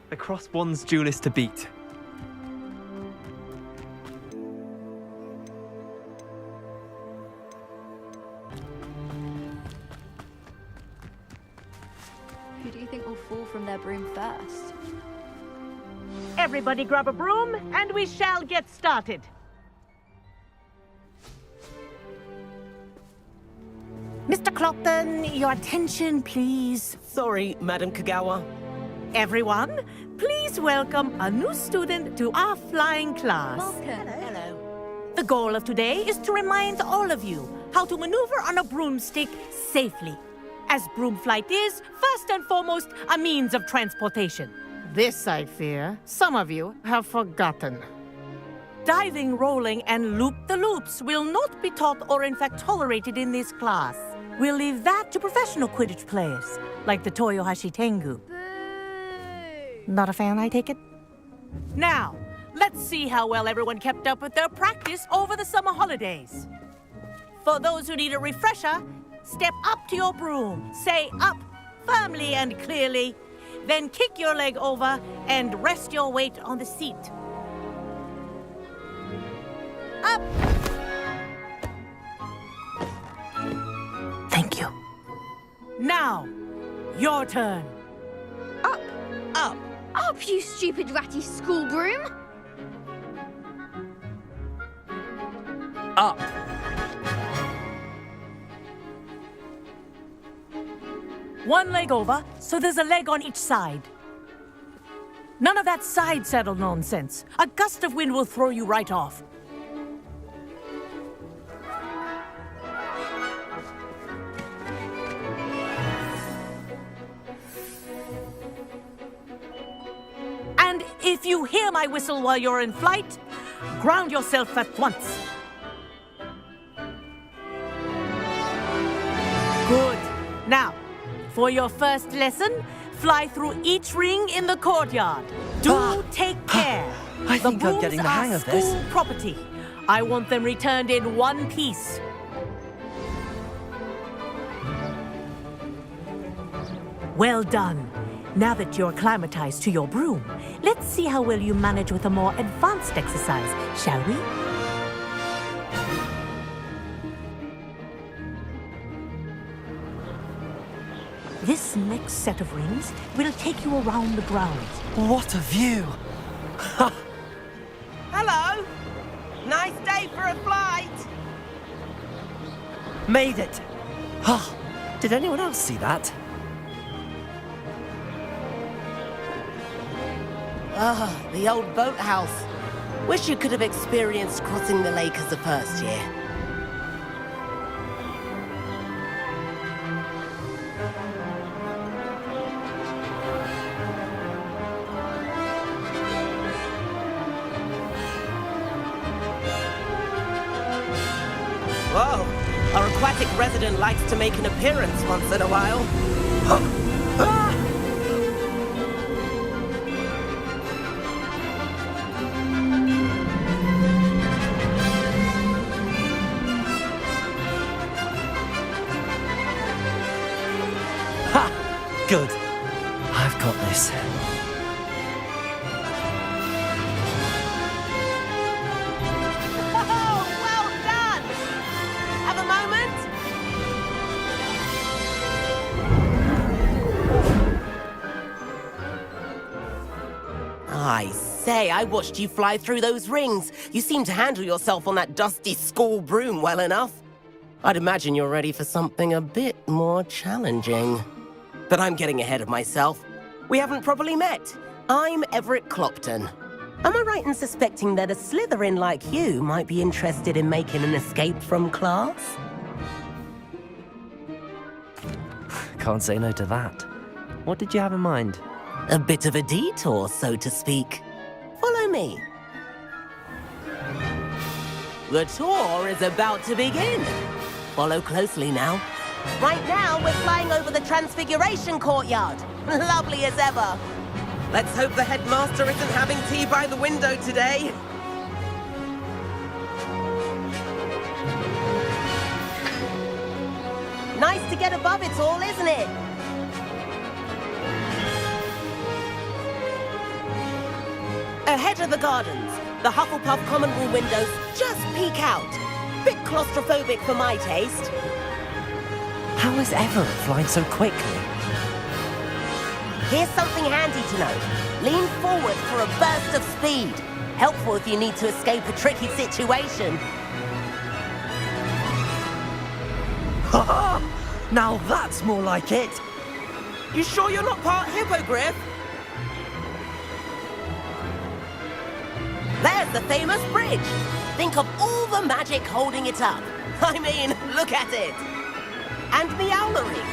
The crossbond's duelist to beat. Who do you think will fall from their broom first? Everybody grab a broom, and we shall get started. Mr. Clopton, your attention, please. Sorry, Madam Kagawa. Everyone, please welcome a new student to our flying class. Welcome. Hello. The goal of today is to remind all of you how to maneuver on a broomstick safely, as broom flight is, first and foremost, a means of transportation. This, I fear, some of you have forgotten. Diving, rolling, and loop-the-loops will not be taught or in fact tolerated in this class. We'll leave that to professional Quidditch players, like the Toyohashi Tengu. Boo! Not a fan, I take it? Now, let's see how well everyone kept up with their practice over the summer holidays. For those who need a refresher, step up to your broom, say up firmly and clearly, then kick your leg over and rest your weight on the seat. Up! Thank you. Now, your turn. Up! Up! Up, you stupid ratty school broom! Up! One leg over, so there's a leg on each side. None of that side saddle nonsense. A gust of wind will throw you right off. And if you hear my whistle while you're in flight, ground yourself at once. Good. Now, for your first lesson, fly through each ring in the courtyard. Do take care. I think I'm getting the hang of this. School property. I want them returned in one piece. Well done. Now that you're acclimatized to your broom, let's see how well you manage with a more advanced exercise, shall we? This next set of rings will take you around the grounds. What a view! Hello! Nice day for a flight! Made it! Oh, did anyone else see that? Ah, the old boathouse. Wish you could have experienced crossing the lake as a first year. Whoa, our aquatic resident likes to make an appearance once in a while. Good. I've got this. Oh, well done! Have a moment? I say, I watched you fly through those rings. You seem to handle yourself on that dusty school broom well enough. I'd imagine you're ready for something a bit more challenging. But I'm getting ahead of myself. We haven't properly met. I'm Everett Clopton. Am I right in suspecting that a Slytherin like you might be interested in making an escape from class? Can't say no to that. What did you have in mind? A bit of a detour, so to speak. Follow me. The tour is about to begin. Follow closely now. Right now, we're flying over the Transfiguration Courtyard. Lovely as ever. Let's hope the headmaster isn't having tea by the window today. Nice to get above it all, isn't it? Ahead of the gardens, the Hufflepuff common room windows just peek out. Bit claustrophobic for my taste. How is Everett flying so quickly? Here's something handy to know. Lean forward for a burst of speed. Helpful if you need to escape a tricky situation. Ha! Now that's more like it! You sure you're not part hippogriff? There's the famous bridge. Think of all the magic holding it up. I mean, look at it. And the owlery.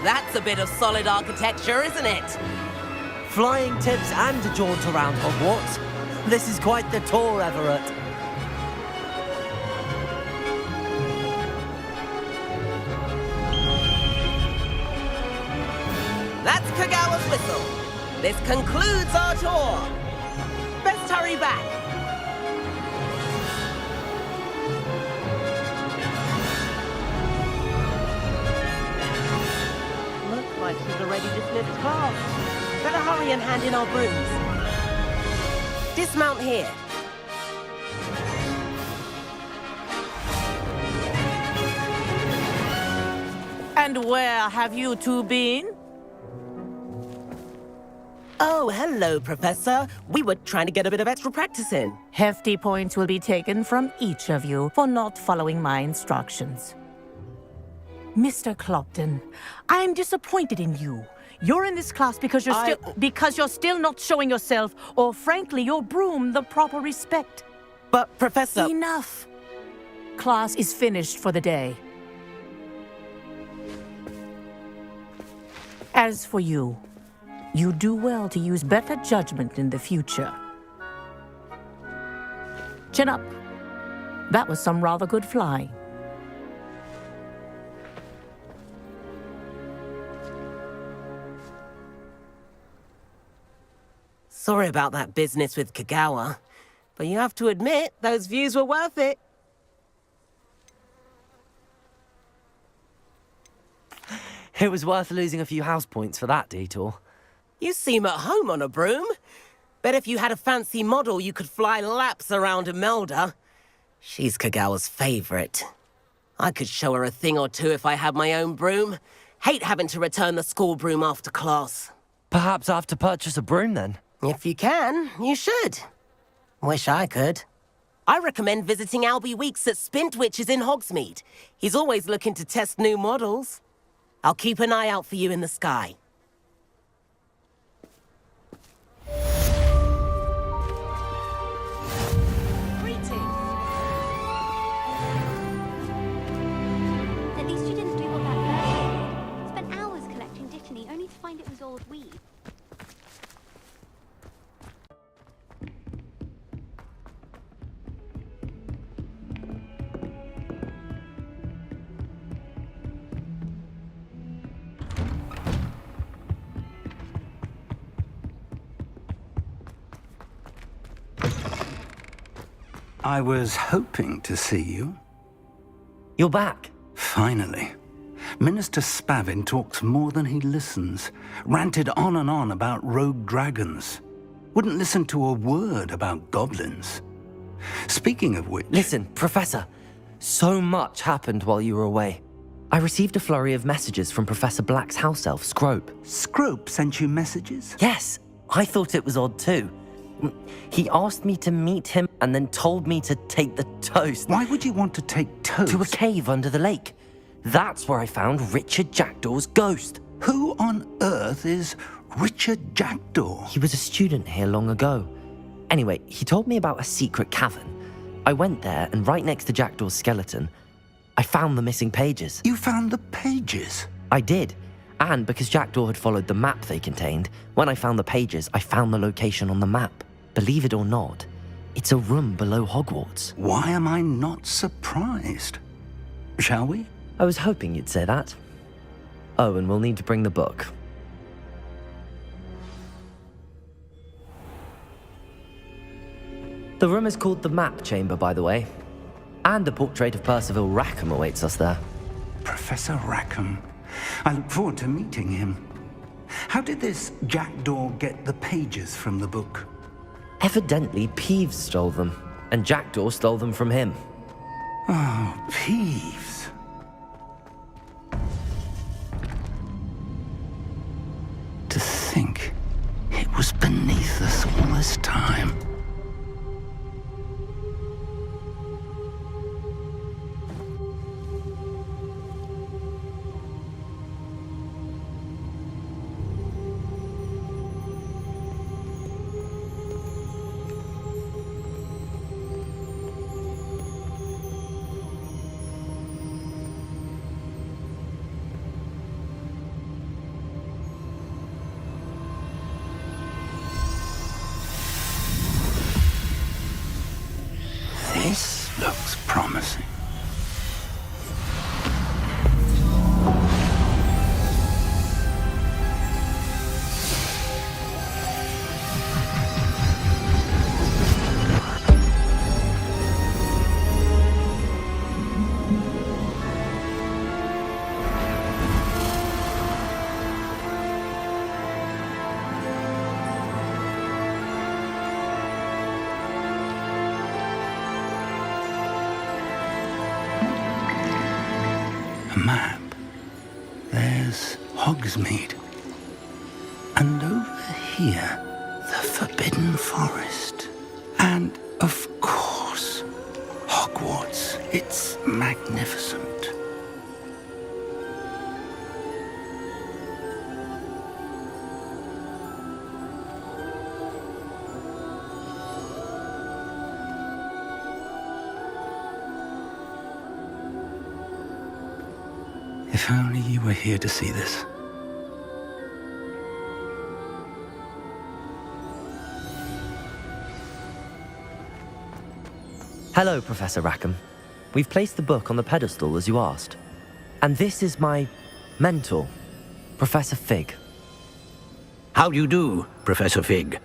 That's a bit of solid architecture, isn't it? Flying tips and a jaunt around Hogwarts. This is quite the tour, Everett. That's Kagawa's whistle. This concludes our tour. Best hurry back. Looks like she's already dismissed class. Better hurry and hand in our brooms. Dismount here. And where have you two been? Oh, hello, Professor. We were trying to get a bit of extra practice in. Hefty points will be taken from each of you for not following my instructions. Mr. Clopton, I'm disappointed in you. You're in this class because you're still not showing yourself, or frankly, your broom the proper respect. But, Professor... Enough. Class is finished for the day. As for you, you do well to use better judgment in the future. Chin up. That was some rather good flying. Sorry about that business with Kagawa, but you have to admit, those views were worth it. It was worth losing a few house points for that detour. You seem at home on a broom. Bet if you had a fancy model, you could fly laps around Imelda. She's Kagawa's favorite. I could show her a thing or two if I had my own broom. Hate having to return the school broom after class. Perhaps I have to purchase a broom then. If you can, you should. Wish I could. I recommend visiting Albie Weeks at Spintwitches in Hogsmeade. He's always looking to test new models. I'll keep an eye out for you in the sky. At least you didn't do what that person did. Spent hours collecting Dittany only to find it was old weed. I was hoping to see you. You're back. Finally. Minister Spavin talks more than he listens. Ranted on and on about rogue dragons. Wouldn't listen to a word about goblins. Speaking of which... Listen, Professor. So much happened while you were away. I received a flurry of messages from Professor Black's house elf, Scrope. Scrope sent you messages? Yes, I thought it was odd too. He asked me to meet him and then told me to take the toast. Why would you want to take toast? To a cave under the lake. That's where I found Richard Jackdaw's ghost. Who on earth is Richard Jackdaw? He was a student here long ago. Anyway, he told me about a secret cavern. I went there, and right next to Jackdaw's skeleton, I found the missing pages. You found the pages? I did. And because Jackdaw had followed the map they contained, when I found the pages, I found the location on the map. Believe it or not, it's a room below Hogwarts. Why am I not surprised? Shall we? I was hoping you'd say that. Oh, and we'll need to bring the book. The room is called the Map Chamber, by the way. And a portrait of Percival Rackham awaits us there. Professor Rackham. I look forward to meeting him. How did this Jackdaw get the pages from the book? Evidently, Peeves stole them, and Jackdaw stole them from him. Oh, Peeves. To think it was beneath us all this time. This looks promising. A map. There's Hogsmeade. And over here, the Forbidden Forest. And, of course, Hogwarts. It's magnificent. If only you were here to see this. Hello, Professor Rackham. We've placed the book on the pedestal as you asked. And this is my mentor, Professor Fig. How do you do, Professor Fig?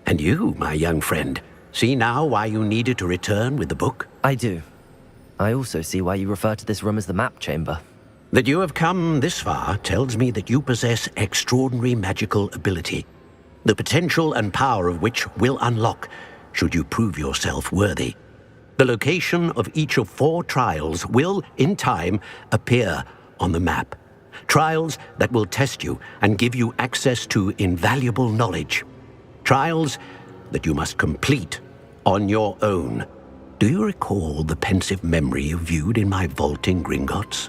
And you, my young friend, see now why you needed to return with the book? I do. I also see why you refer to this room as the map chamber. That you have come this far tells me that you possess extraordinary magical ability, the potential and power of which will unlock should you prove yourself worthy. The location of each of 4 trials will, in time, appear on the map. Trials that will test you and give you access to invaluable knowledge. Trials that you must complete on your own. Do you recall the pensive memory you viewed in my vault in Gringotts?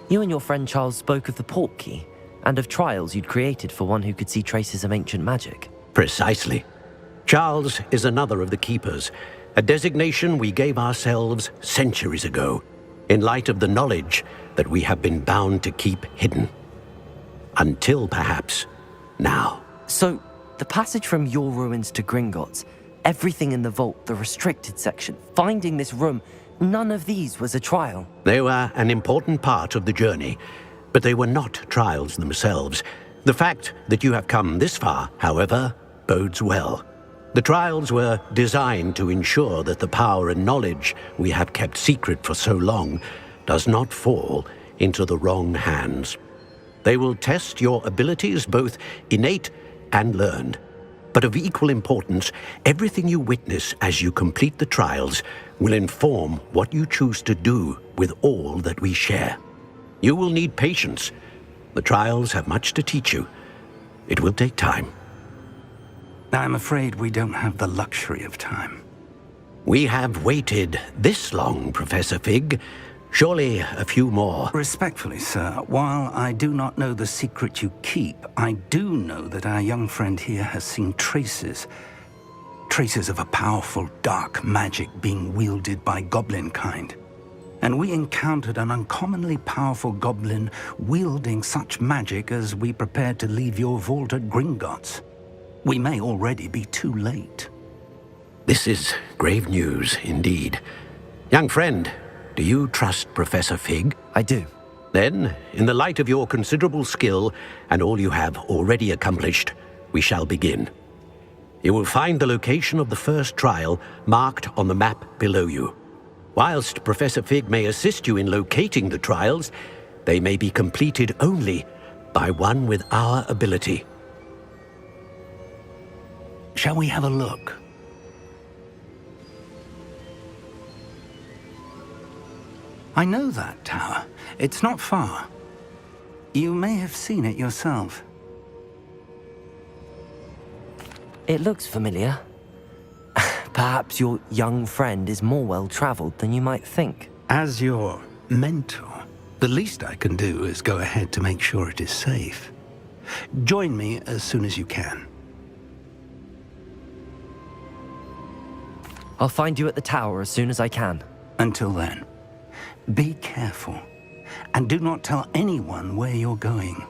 You and your friend Charles spoke of the portkey, and of trials you'd created for one who could see traces of ancient magic. Precisely. Charles is another of the keepers, a designation we gave ourselves centuries ago, in light of the knowledge that we have been bound to keep hidden. Until perhaps now. So, the passage from your ruins to Gringotts, everything in the vault, the restricted section, finding this room, none of these was a trial. They were an important part of the journey, but they were not trials themselves. The fact that you have come this far, however, bodes well. The trials were designed to ensure that the power and knowledge we have kept secret for so long does not fall into the wrong hands. They will test your abilities, both innate and learned. But of equal importance, everything you witness as you complete the trials will inform what you choose to do with all that we share. You will need patience. The trials have much to teach you. It will take time. I'm afraid we don't have the luxury of time. We have waited this long, Professor Fig. Surely a few more. Respectfully, sir, while I do not know the secret you keep, I do know that our young friend here has seen traces of a powerful dark magic being wielded by goblin kind. And we encountered an uncommonly powerful goblin wielding such magic as we prepared to leave your vault at Gringotts. We may already be too late. This is grave news indeed. Young friend, do you trust Professor Fig? I do. Then, in the light of your considerable skill and all you have already accomplished, we shall begin. You will find the location of the first trial marked on the map below you. Whilst Professor Fig may assist you in locating the trials, they may be completed only by one with our ability. Shall we have a look? I know that tower. It's not far. You may have seen it yourself. It looks familiar. Perhaps your young friend is more well-traveled than you might think. As your mentor, the least I can do is go ahead to make sure it is safe. Join me as soon as you can. I'll find you at the tower as soon as I can. Until then, be careful, and do not tell anyone where you're going.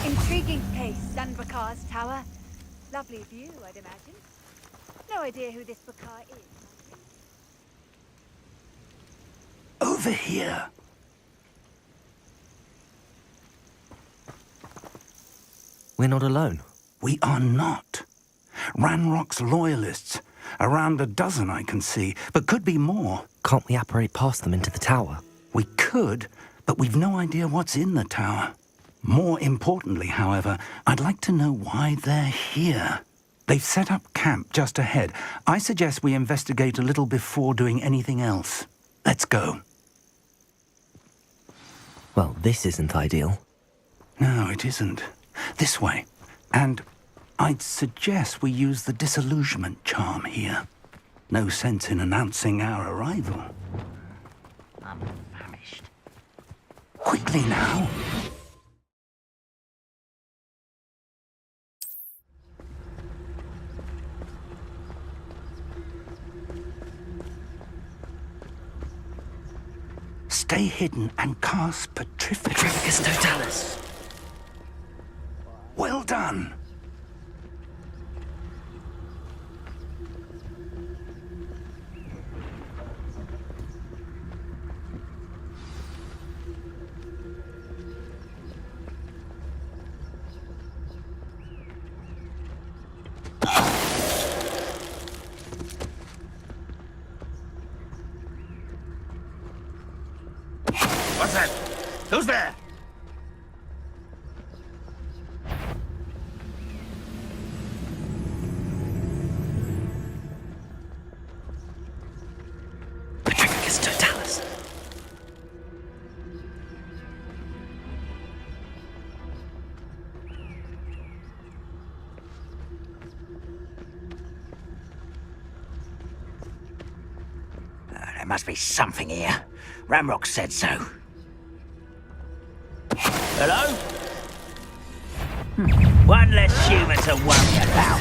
Intriguing place, Dunbakar's tower. Lovely view, I'd imagine. No idea who this Bakar is. Over here. We're not alone. We are not. Ranrock's loyalists. Around a dozen I can see, but could be more. Can't we apparate past them into the tower? We could, but we've no idea what's in the tower. More importantly, however, I'd like to know why they're here. They've set up camp just ahead. I suggest we investigate a little before doing anything else. Let's go. Well, this isn't ideal. No, it isn't. This way. And I'd suggest we use the disillusionment charm here. No sense in announcing our arrival. I'm famished. Quickly now. Stay hidden and cast Petrificus Totalis. Well done. What's that? Who's there? Petrificus Totalis. There must be something here. Ramrock said so. Hello? One less human to worry about.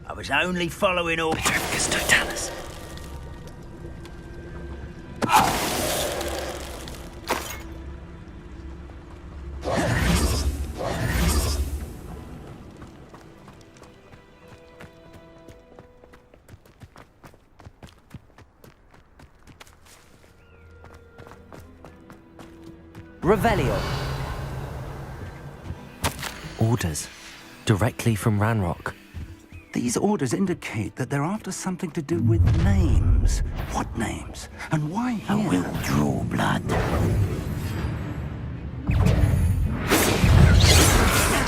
I was only following orders. Petrificus Totalis. Revelio. Orders. Directly from Ranrock. These orders indicate that they're after something to do with names. What names? And why here? I will draw blood.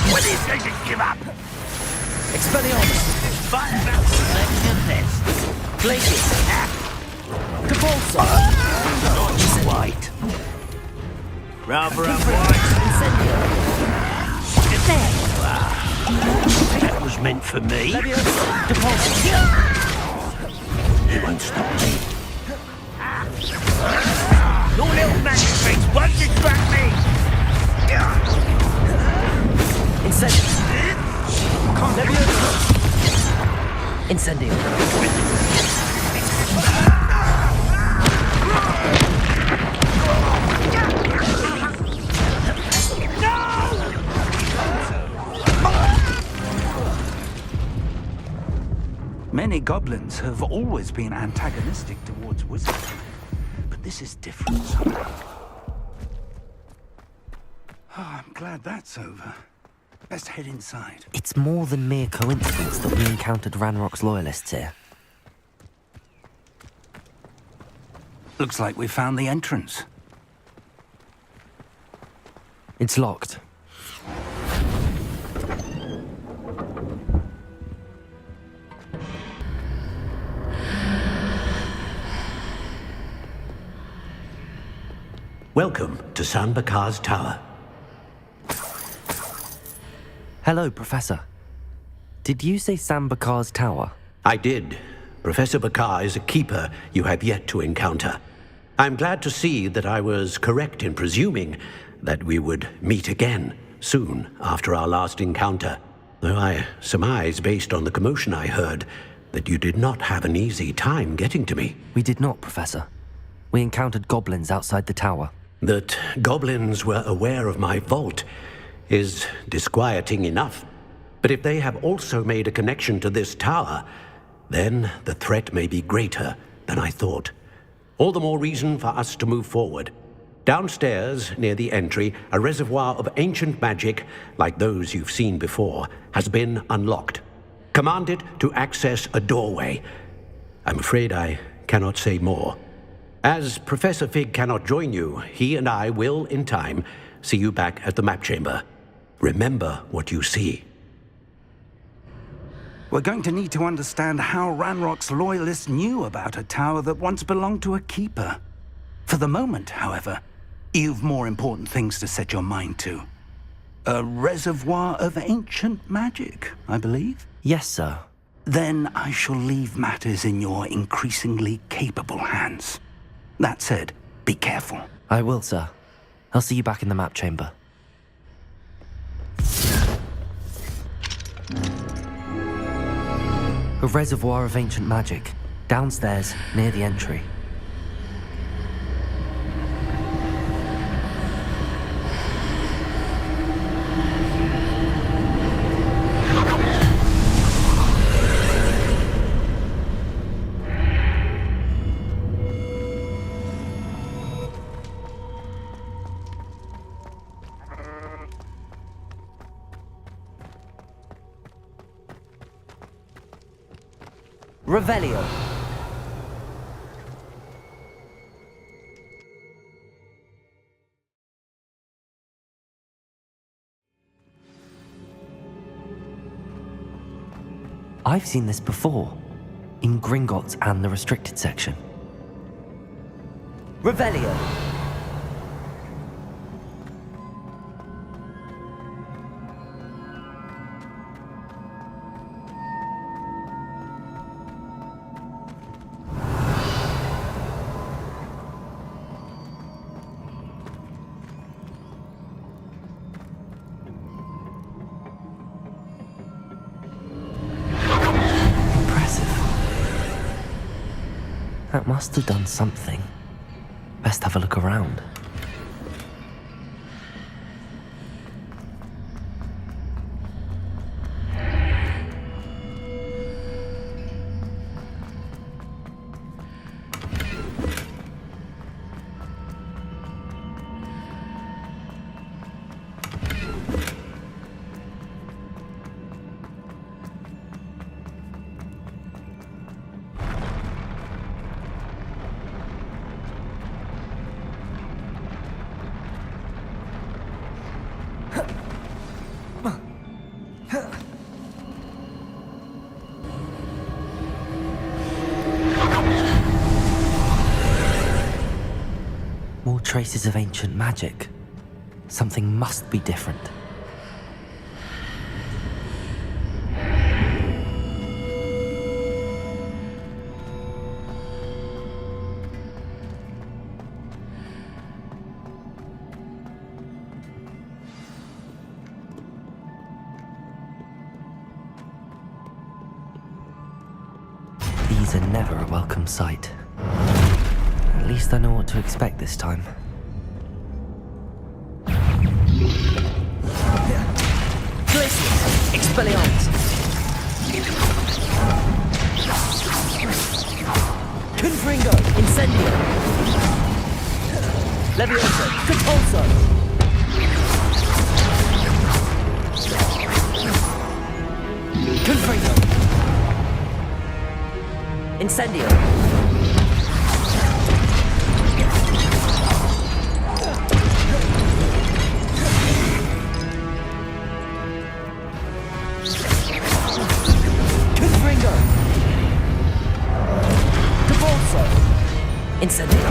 Will these things give up? Expelliarmus. Fire out selection test. Glacius. Capulso. Not white. Rather white. Incendio. That was meant for me. Depulso. He won't stop me. Your little magic tricks won't distract me. Incendio. Incendio. Many goblins have always been antagonistic towards wizardry, but this is different somehow. Oh, I'm glad that's over. Let's head inside. It's more than mere coincidence that we encountered Ranrock's loyalists here. Looks like we found the entrance. It's locked. Welcome to San Bakar's Tower. Hello, Professor. Did you say San Bakar's Tower? I did. Professor Bakar is a keeper you have yet to encounter. I'm glad to see that I was correct in presuming that we would meet again soon after our last encounter, though I surmise, based on the commotion I heard, that you did not have an easy time getting to me. We did not, Professor. We encountered goblins outside the tower. That goblins were aware of my vault is disquieting enough. But if they have also made a connection to this tower, then the threat may be greater than I thought. All the more reason for us to move forward. Downstairs, near the entry, a reservoir of ancient magic, like those you've seen before, has been unlocked. Command it to access a doorway. I'm afraid I cannot say more. As Professor Fig cannot join you, he and I will, in time, see you back at the map chamber. Remember what you see. We're going to need to understand how Ranrock's loyalists knew about a tower that once belonged to a keeper. For the moment, however, you've more important things to set your mind to. A reservoir of ancient magic, I believe? Yes, sir. Then I shall leave matters in your increasingly capable hands. That said, be careful. I will, sir. I'll see you back in the map chamber. A reservoir of ancient magic, downstairs near the entry. Revelio. I've seen this before, in Gringotts and the restricted section. Revelio. That must have done something. Best have a look around. traces of ancient magic. Something must be different. These are never a welcome sight. At least I know what to expect this time. Glacius! Expelliarmus! Confringo! Incendio! Levioso! Capulso! Confringo! Incendio! Confringo! Capulso! Incendio!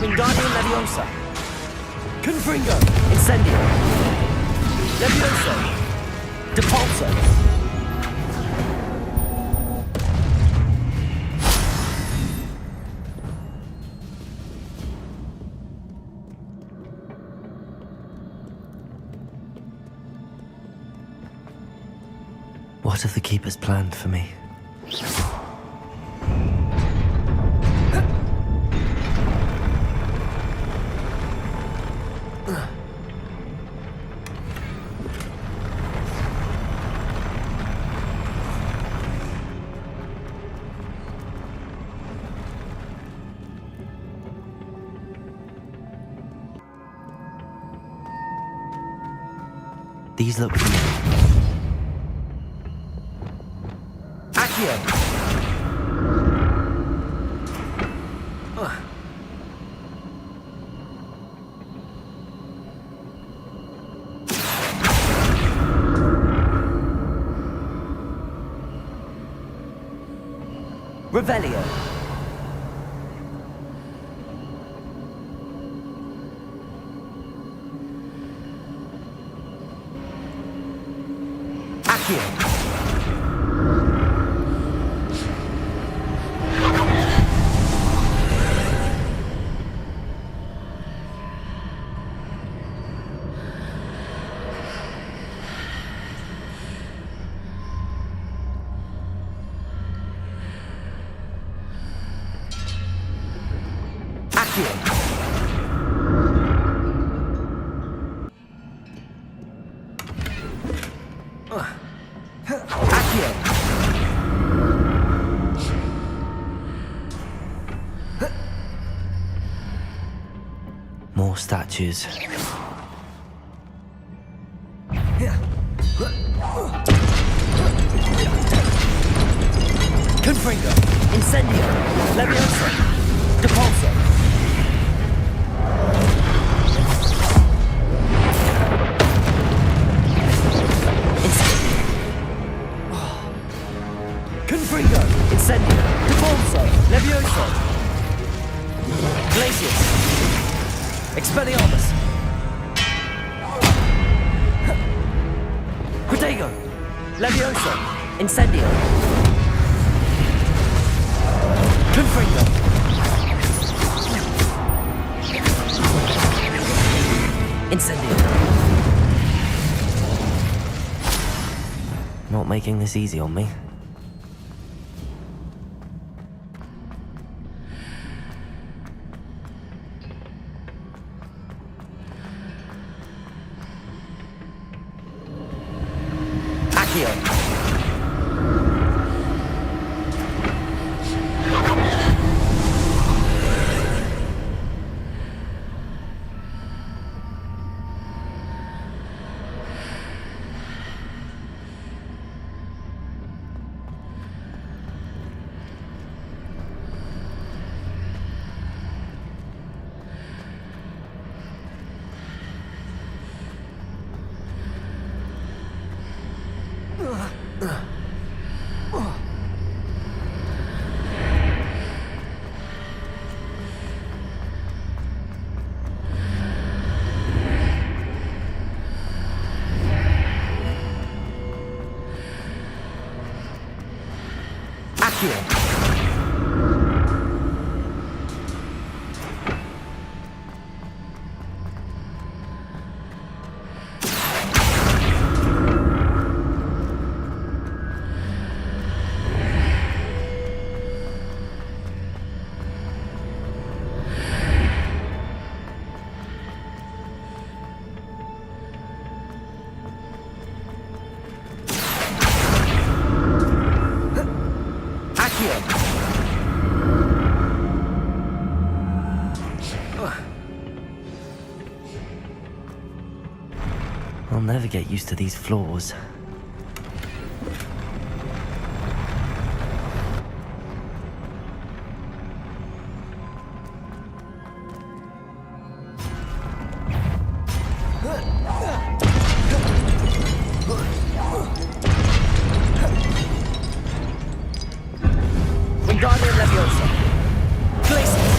Wingardium Leviosa! Confringo! Incendio! Levioso! Depulso! What have the Keepers planned for me? These look familiar. Accio! Revelio! Accio! More statues. Confringo! Incendio! Levioso! Depulso! Confringo! Incendio! Depulso! Levioso! Glacius! Expelliarmus! Protego! Levioso! Incendio! Confringo! Incendio! Not making this easy on me. Ugh. I'll never get used to these floors. Wingardium Leviosa. Glacius.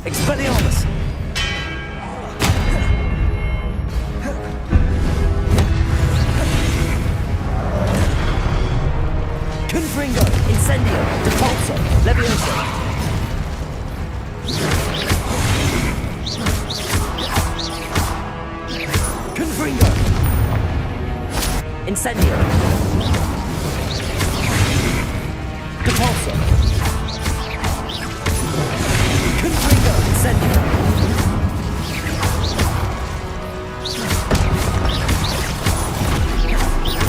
Expelliarmus. Confringo. Incendio. Depulso. Leviosa. Confringo. Incendio. Depulso. Confringo. Incendio.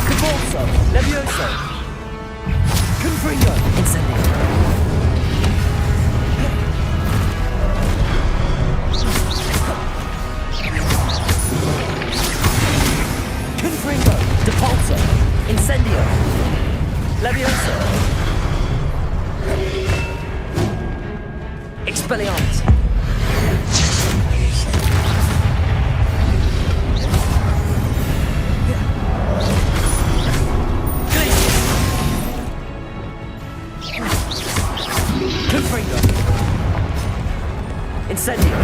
Depulso. Levioso. Confringo. Incendio. Confringo. Depulso. Incendio. Levioso. Expelliarmus. Confringo. Incendio.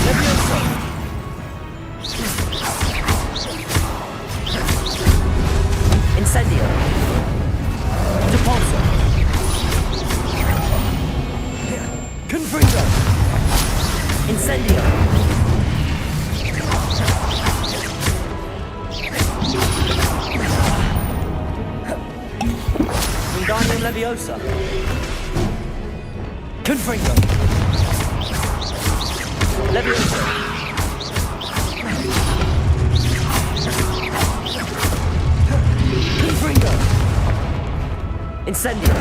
Levioso. Incendio. Depulso. Confringo. Incendio. Wingardium Leviosa. Confringo. Leviosa. Confringo. Incendio.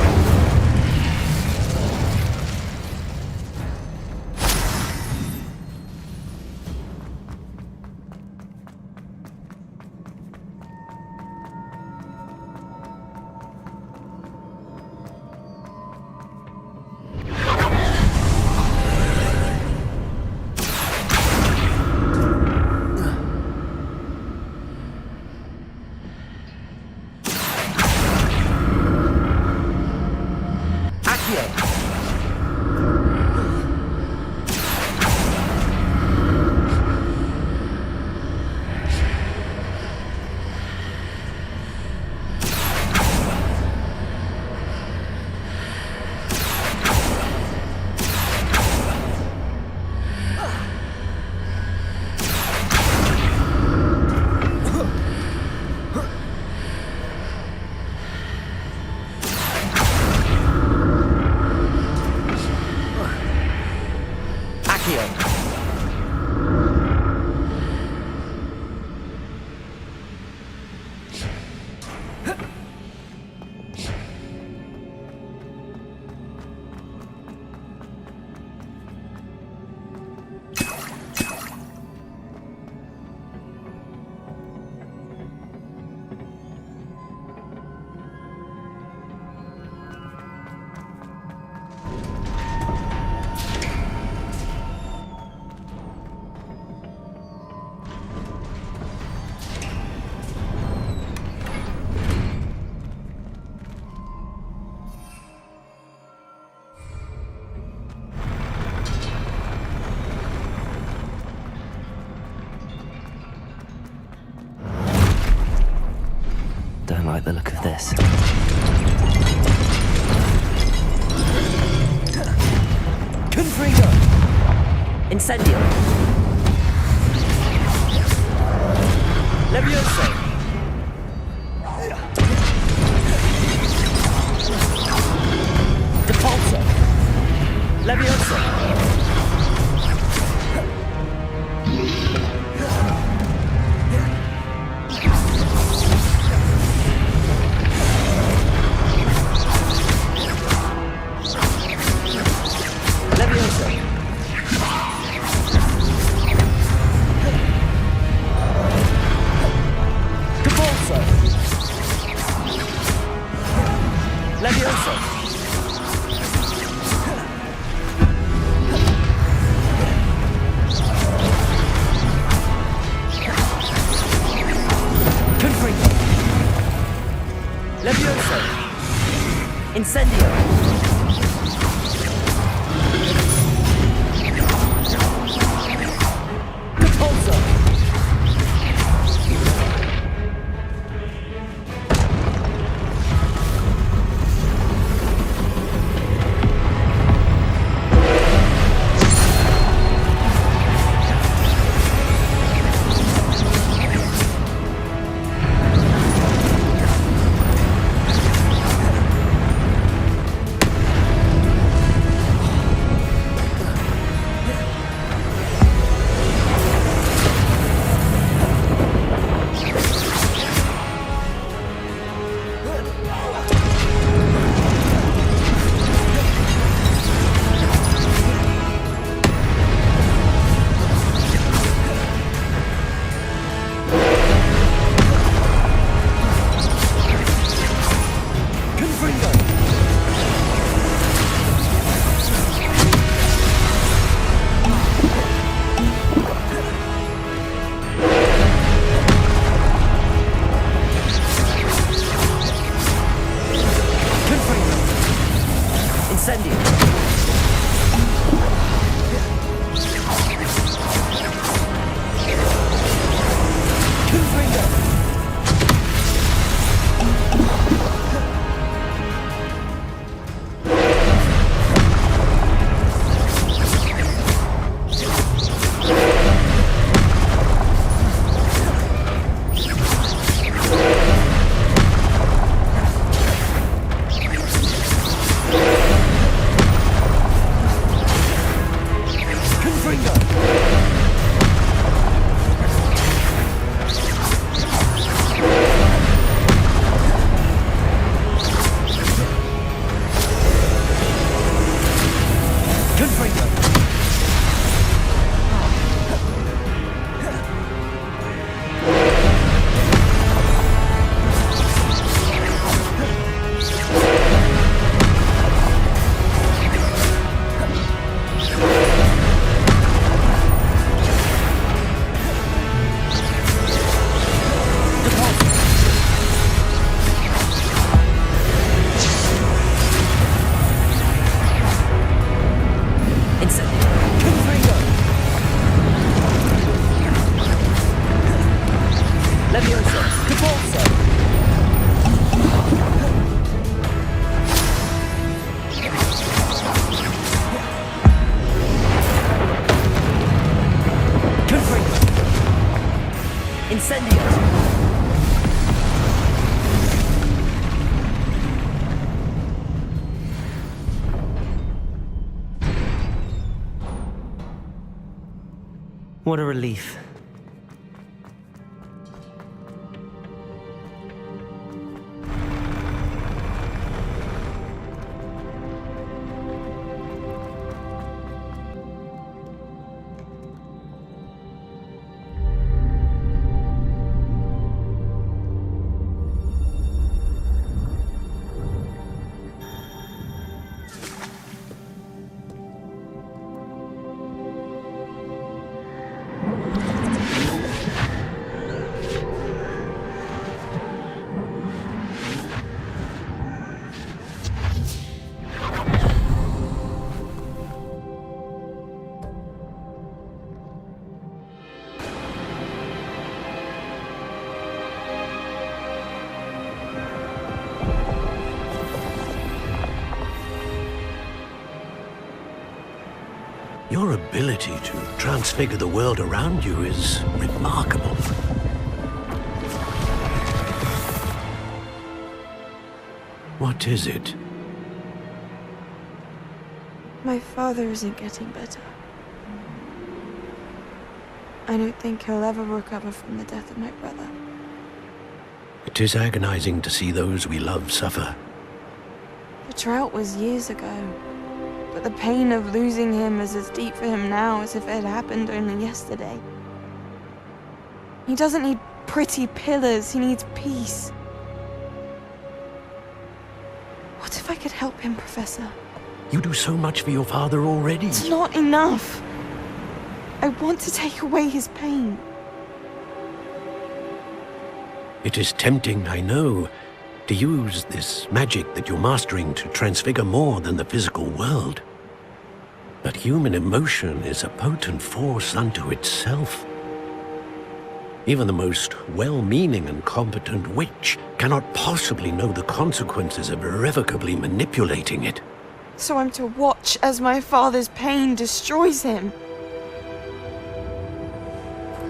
like the look of this. Confringo! Incendio! Levioso! Depulso! Levioso! Incendio! What a relief. Your ability to transfigure the world around you is remarkable. What is it? My father isn't getting better. I don't think he'll ever recover from the death of my brother. It is agonizing to see those we love suffer. The drought was years ago, but the pain of losing him is as deep for him now as if it had happened only yesterday. He doesn't need pretty pillars, he needs peace. What if I could help him, Professor? You do so much for your father already. It's not enough. I want to take away his pain. It is tempting, I know, to use this magic that you're mastering to transfigure more than the physical world. But human emotion is a potent force unto itself. Even the most well-meaning and competent witch cannot possibly know the consequences of irrevocably manipulating it. So I'm to watch as my father's pain destroys him.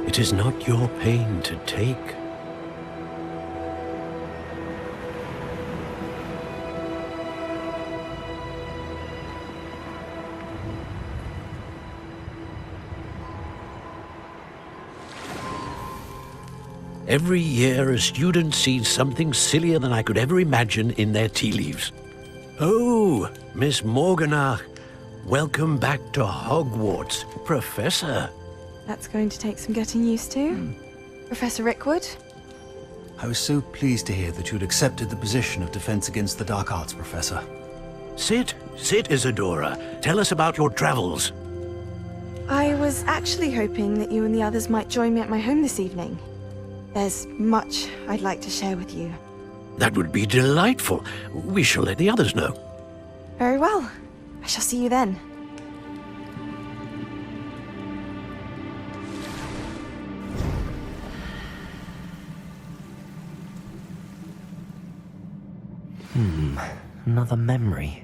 It is not your pain to take. Every year, a student sees something sillier than I could ever imagine in their tea leaves. Oh, Miss Morganach, welcome back to Hogwarts, Professor. That's going to take some getting used to. Professor Rickwood? I was so pleased to hear that you'd accepted the position of Defense Against the Dark Arts, Professor. Sit, Isadora. Tell us about your travels. I was actually hoping that you and the others might join me at my home this evening. There's much I'd like to share with you. That would be delightful. We shall let the others know. Very well. I shall see you then. Another memory.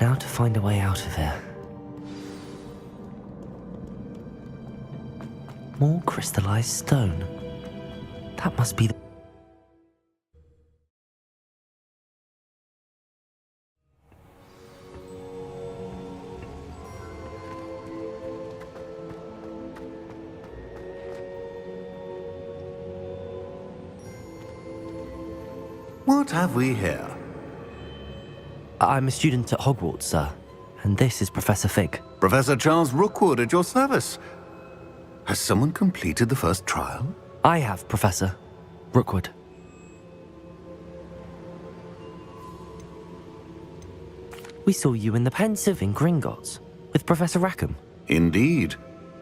Now to find a way out of here. More crystallized stone. That must be the... What have we here? I'm a student at Hogwarts, sir. And this is Professor Fig. Professor Charles Rookwood at your service. Has someone completed the first trial? I have, Professor Rookwood. We saw you in the Pensive in Gringotts with Professor Rackham. Indeed.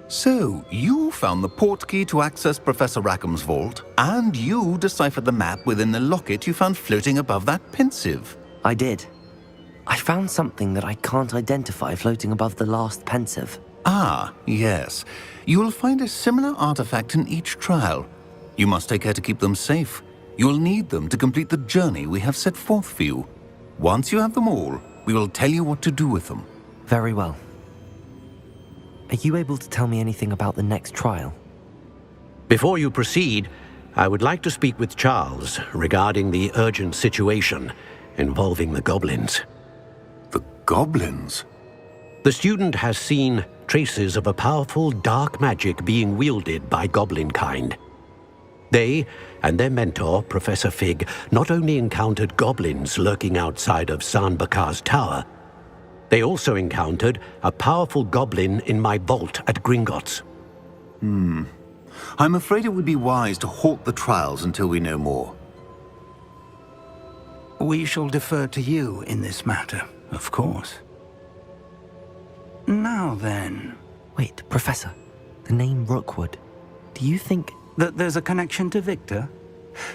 So, you found the portkey to access Professor Rackham's vault, and you deciphered the map within the locket you found floating above that Pensive. I did. I found something that I can't identify floating above the last Pensive. Ah, yes. You will find a similar artifact in each trial. You must take care to keep them safe. You will need them to complete the journey we have set forth for you. Once you have them all, we will tell you what to do with them. Very well. Are you able to tell me anything about the next trial? Before you proceed, I would like to speak with Charles regarding the urgent situation involving the goblins. The goblins? The student has seen traces of a powerful dark magic being wielded by goblin kind. They and their mentor, Professor Fig, not only encountered goblins lurking outside of Sanbakar's tower, they also encountered a powerful goblin in my vault at Gringotts. I'm afraid it would be wise to halt the trials until we know more. We shall defer to you in this matter, of course. Now then... Wait, Professor. The name Rookwood. Do you think... that there's a connection to Victor?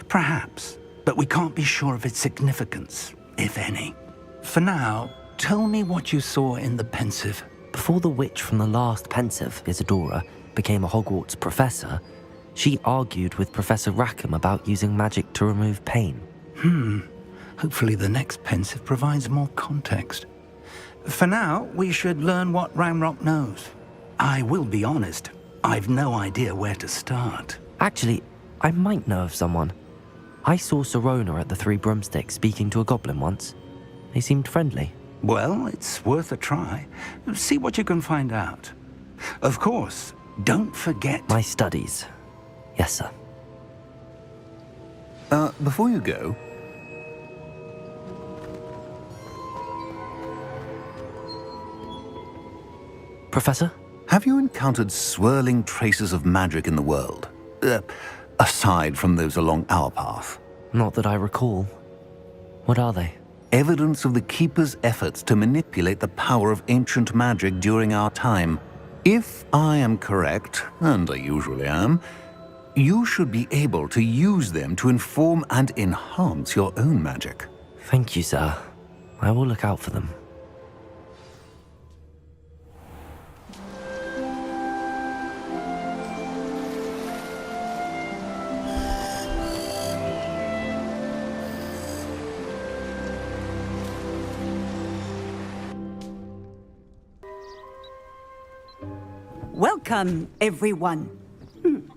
Perhaps, but we can't be sure of its significance, if any. For now, tell me what you saw in the Pensive. Before the witch from the last Pensive, Isadora, became a Hogwarts professor, she argued with Professor Rackham about using magic to remove pain. Hopefully the next Pensive provides more context. For now, we should learn what Ramrock knows. I will be honest, I've no idea where to start. Actually, I might know of someone. I saw Sirona at the Three Broomsticks speaking to a goblin once. They seemed friendly. Well, it's worth a try. See what you can find out. Of course, don't forget... My studies. Yes, sir. Before you go... Professor? Have you encountered swirling traces of magic in the world? Aside from those along our path? Not that I recall. What are they? Evidence of the Keeper's efforts to manipulate the power of ancient magic during our time. If I am correct, and I usually am, you should be able to use them to inform and enhance your own magic. Thank you, sir. I will look out for them. Welcome, everyone.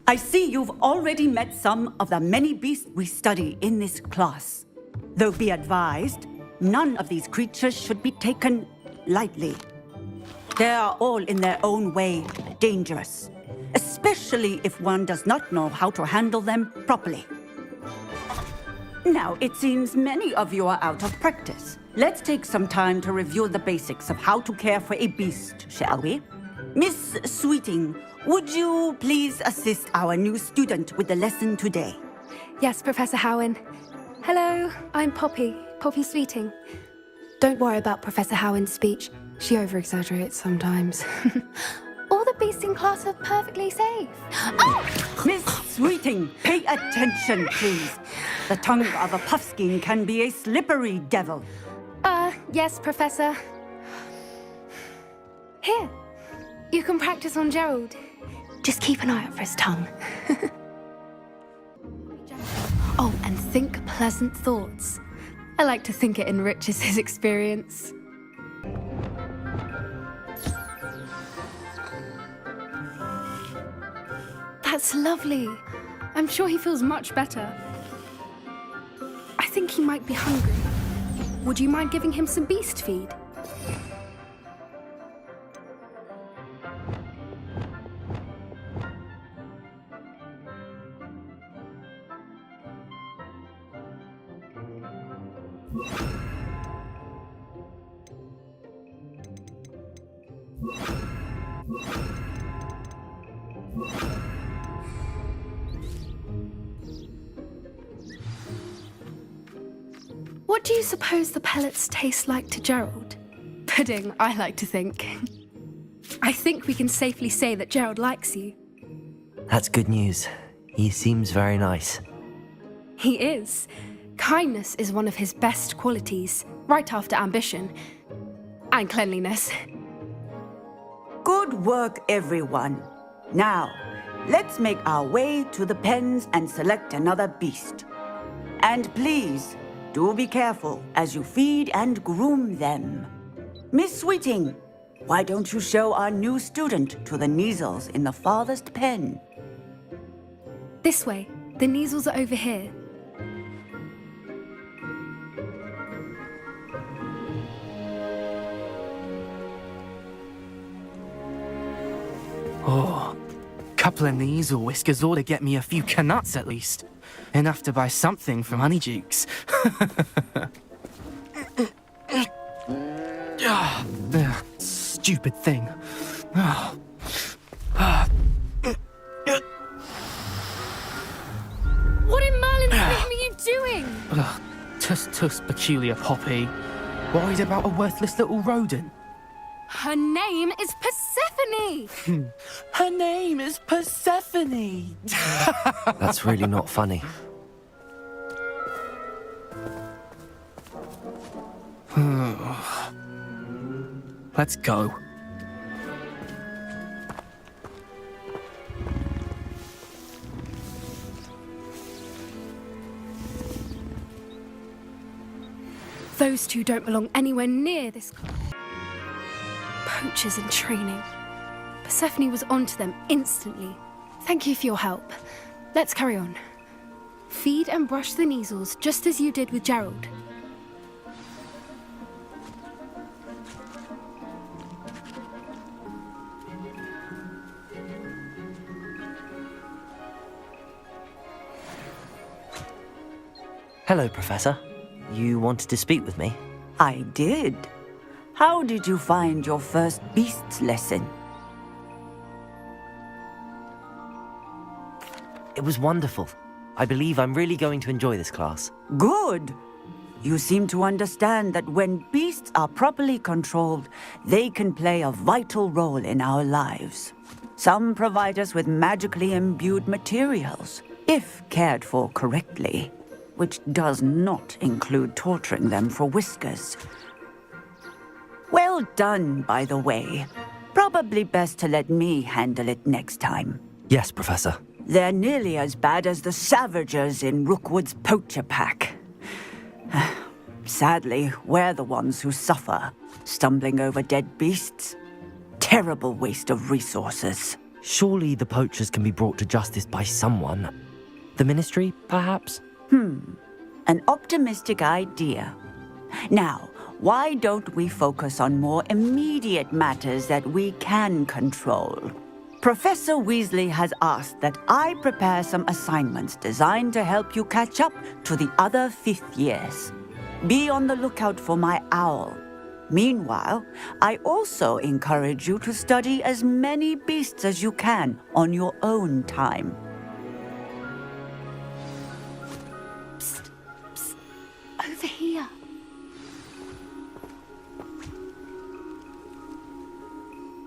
I see you've already met some of the many beasts we study in this class. Though be advised, none of these creatures should be taken lightly. They are all in their own way dangerous, especially if one does not know how to handle them properly. Now, it seems many of you are out of practice. Let's take some time to review the basics of how to care for a beast, shall we? Miss Sweeting, would you please assist our new student with the lesson today? Yes, Professor Howen. Hello, I'm Poppy Sweeting. Don't worry about Professor Howen's speech. She over-exaggerates sometimes. All the beasts in class are perfectly safe. Oh! Miss Sweeting, pay attention, please. The tongue of a puffskein can be a slippery devil. Yes, Professor. Here. You can practice on Gerald. Just keep an eye out for his tongue. Oh, and think pleasant thoughts. I like to think it enriches his experience. That's lovely. I'm sure he feels much better. I think he might be hungry. Would you mind giving him some beast feed? What do you suppose the pellets taste like to Gerald? Pudding, I like to think. I think we can safely say that Gerald likes you. That's good news. He seems very nice. He is. Kindness is one of his best qualities, right after ambition. And cleanliness. Good work, everyone. Now, let's make our way to the pens and select another beast. And please, do be careful as you feed and groom them. Miss Sweeting, why don't you show our new student to the Neasels in the farthest pen? This way. The Neasels are over here. Oh, couple of Neasel whiskers ought to get me a few canuts at least. Enough to buy something from Honeydukes. Stupid thing. What in Merlin's name are you doing? Tuss, peculiar Poppy. Worried about a worthless little rodent. Her name is Persephone! Her name is Persephone! That's really not funny. Let's go. Those two don't belong anywhere near this class. poachers in training. Persephone was onto them instantly. Thank you for your help. Let's carry on. Feed and brush the Neasels just as you did with Gerald. Hello, Professor. You wanted to speak with me? I did. How did you find your first beasts lesson? It was wonderful. I believe I'm really going to enjoy this class. Good. You seem to understand that when beasts are properly controlled, they can play a vital role in our lives. Some provide us with magically imbued materials, if cared for correctly, which does not include torturing them for whiskers. Well done, by the way. Probably best to let me handle it next time. Yes, Professor. They're nearly as bad as the Savagers in Rookwood's poacher pack. Sadly, we're the ones who suffer, stumbling over dead beasts. Terrible waste of resources. Surely the poachers can be brought to justice by someone. The Ministry, perhaps? An optimistic idea. Now, why don't we focus on more immediate matters that we can control? Professor Weasley has asked that I prepare some assignments designed to help you catch up to the other 5th years. Be on the lookout for my owl. Meanwhile, I also encourage you to study as many beasts as you can on your own time. Psst, psst. Over here.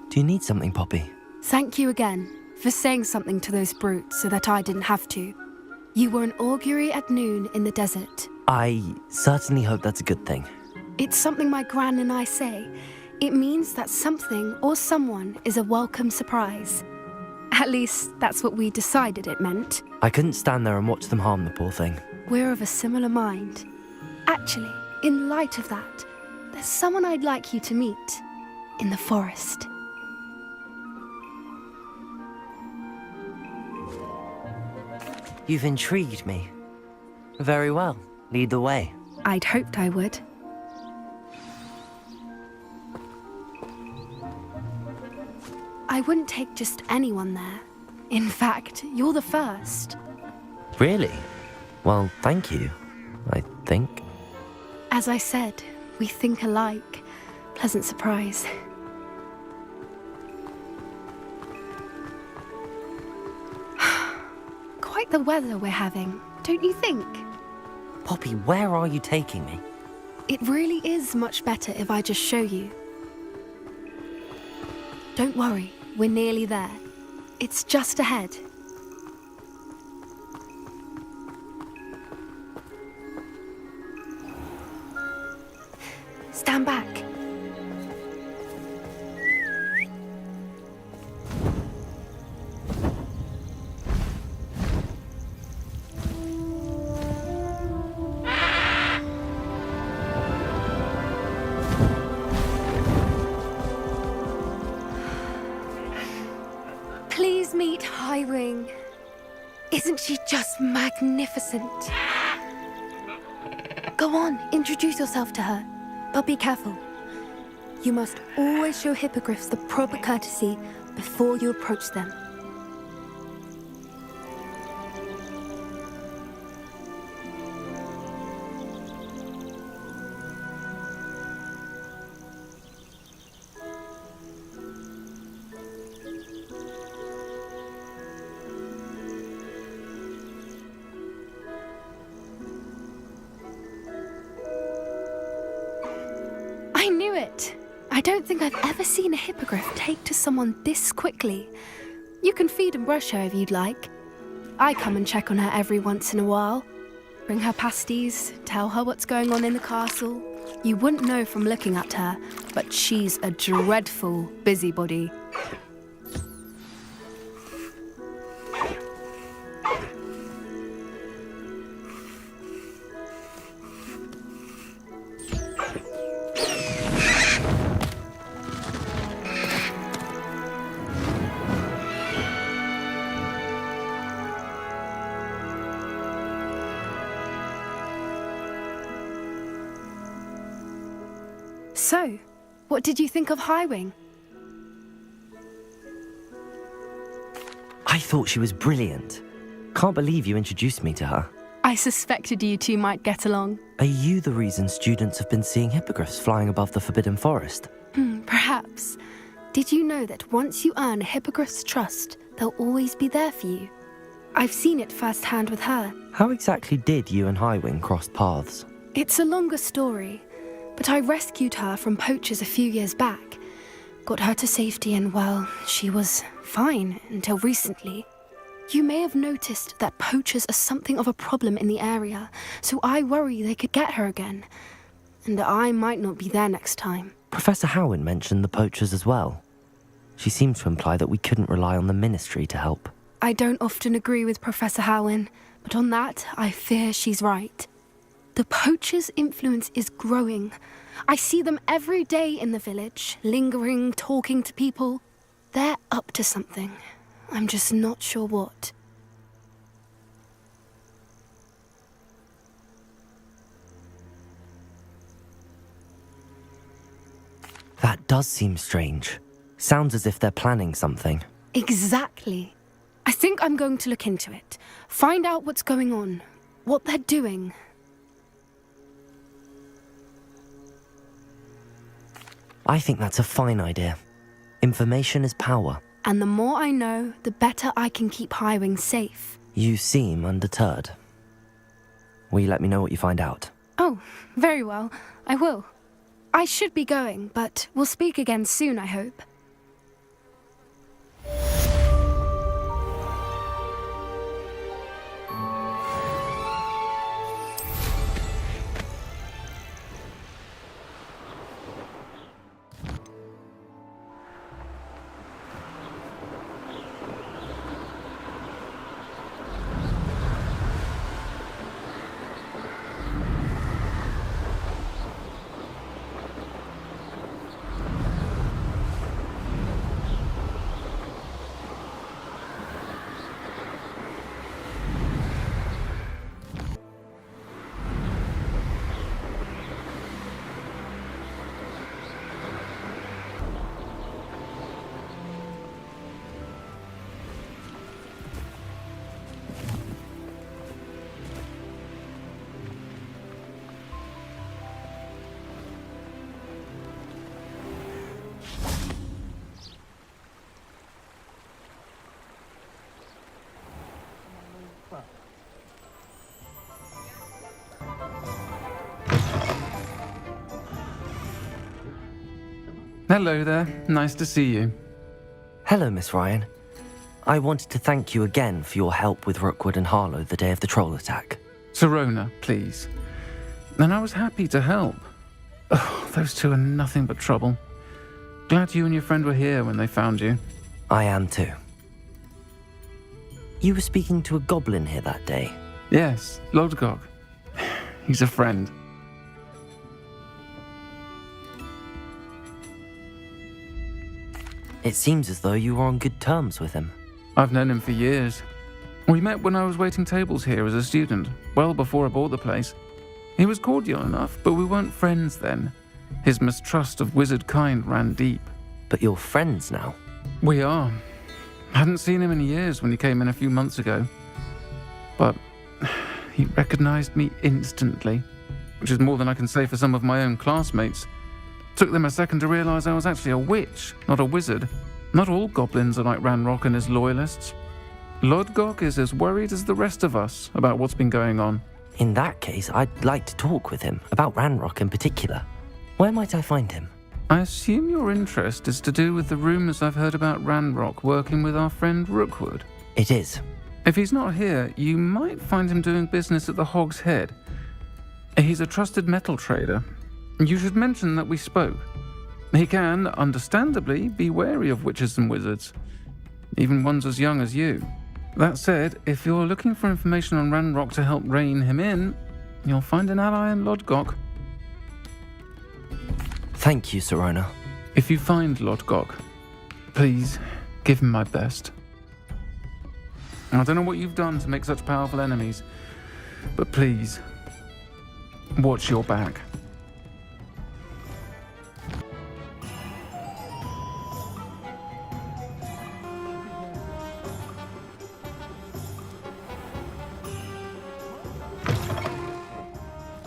Do you need something, Poppy? Thank you again for saying something to those brutes so that I didn't have to. You were an augury at noon in the desert. I certainly hope that's a good thing. It's something my gran and I say. It means that something or someone is a welcome surprise. At least, that's what we decided it meant. I couldn't stand there and watch them harm the poor thing. We're of a similar mind. Actually, in light of that, there's someone I'd like you to meet in the forest. You've intrigued me. Very well. Lead the way. I'd hoped I would. I wouldn't take just anyone there. In fact, you're the first. Really? Well, thank you, I think. As I said, we think alike. Pleasant surprise. Quite the weather we're having, don't you think? Poppy, where are you taking me? It really is much better if I just show you. Don't worry, we're nearly there. It's just ahead. Stand back. Please meet Highwing. Isn't she just magnificent? Go on, introduce yourself to her. But be careful. You must always show hippogriffs the proper courtesy before you approach them. I knew it! I don't think I've ever seen a hippogriff take to someone this quickly. You can feed and brush her if you'd like. I come and check on her every once in a while. Bring her pasties, tell her what's going on in the castle. You wouldn't know from looking at her, but she's a dreadful busybody. So, what did you think of Highwing? I thought she was brilliant. Can't believe you introduced me to her. I suspected you two might get along. Are you the reason students have been seeing hippogriffs flying above the Forbidden Forest? Perhaps. Did you know that once you earn a hippogriff's trust, they'll always be there for you? I've seen it firsthand with her. How exactly did you and Highwing cross paths? It's a longer story, but I rescued her from poachers a few years back. Got her to safety and, well, she was fine until recently. You may have noticed that poachers are something of a problem in the area, so I worry they could get her again. And I might not be there next time. Professor Howen mentioned the poachers as well. She seemed to imply that we couldn't rely on the Ministry to help. I don't often agree with Professor Howen, but on that, I fear she's right. The poachers' influence is growing. I see them every day in the village, lingering, talking to people. They're up to something. I'm just not sure what. That does seem strange. Sounds as if they're planning something. Exactly. I think I'm going to look into it. Find out what's going on, what they're doing. I think that's a fine idea. Information is power. And the more I know, the better I can keep Highwing safe. You seem undeterred. Will you let me know what you find out? Oh, very well. I will. I should be going, but we'll speak again soon, I hope. Hello there. Nice to see you. Hello, Miss Ryan. I wanted to thank you again for your help with Rookwood and Harlow the day of the troll attack. Sirona, please. And I was happy to help. Oh, those two are nothing but trouble. Glad you and your friend were here when they found you. I am too. You were speaking to a goblin here that day? Yes, Lodgok. He's a friend. It seems as though you were on good terms with him. I've known him for years. We met when I was waiting tables here as a student, well before I bought the place. He was cordial enough, but we weren't friends then. His mistrust of wizard kind ran deep. But you're friends now? We are. Hadn't seen him in years when he came in a few months ago. But he recognized me instantly, which is more than I can say for some of my own classmates. Took them a second to realize I was actually a witch, not a wizard. Not all goblins are like Ranrock and his loyalists. Lodgok is as worried as the rest of us about what's been going on. In that case, I'd like to talk with him, about Ranrock in particular. Where might I find him? I assume your interest is to do with the rumors I've heard about Ranrock working with our friend Rookwood. It is. If he's not here, you might find him doing business at the Hog's Head. He's a trusted metal trader. You should mention that we spoke. He can, understandably, be wary of witches and wizards, even ones as young as you. That said, if you're looking for information on Ranrock to help rein him in, you'll find an ally in Lodgok. Thank you, Sirona. If you find Lodgok, please give him my best. I don't know what you've done to make such powerful enemies, but please, watch your back.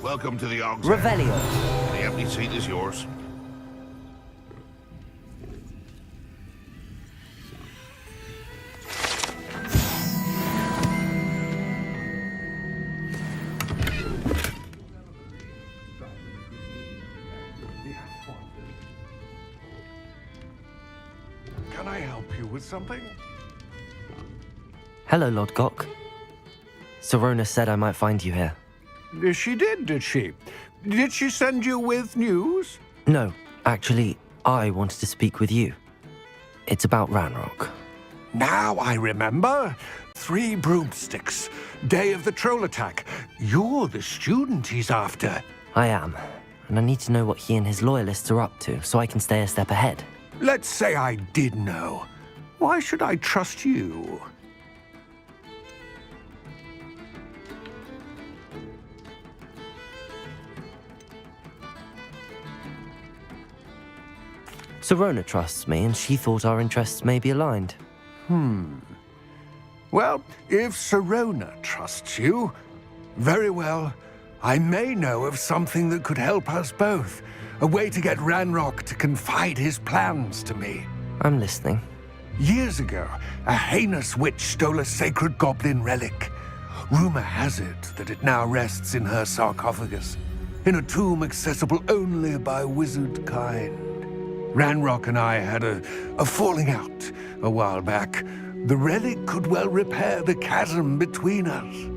Welcome to the Og's Revelio. The empty seat is yours. Can I help you with something? Hello, Lord Gok. Sorona said I might find you here. She did she? Did she send you with news? No, actually, I wanted to speak with you. It's about Ranrock. Now I remember. 3 broomsticks. Day of the troll attack. You're the student he's after. I am, and I need to know what he and his loyalists are up to so I can stay a step ahead. Let's say I did know. Why should I trust you? Sorona trusts me, and she thought our interests may be aligned. Well, if Sorona trusts you, very well. I may know of something that could help us both. A way to get Ranrock to confide his plans to me. I'm listening. Years ago, a heinous witch stole a sacred goblin relic. Rumor has it that it now rests in her sarcophagus, in a tomb accessible only by wizard kind. Ranrock and I had a falling out a while back. The relic could well repair the chasm between us.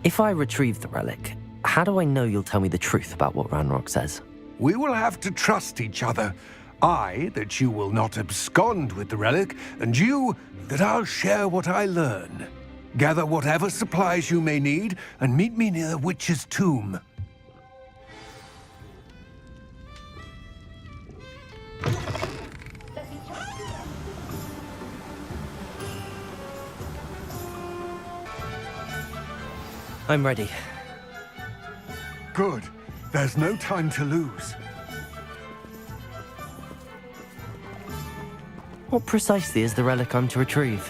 If I retrieve the relic, how do I know you'll tell me the truth about what Ranrock says? We will have to trust each other. I, that you will not abscond with the relic, and you, that I'll share what I learn. Gather whatever supplies you may need, and meet me near the witch's tomb. I'm ready. Good. There's no time to lose. What precisely is the relic I'm to retrieve?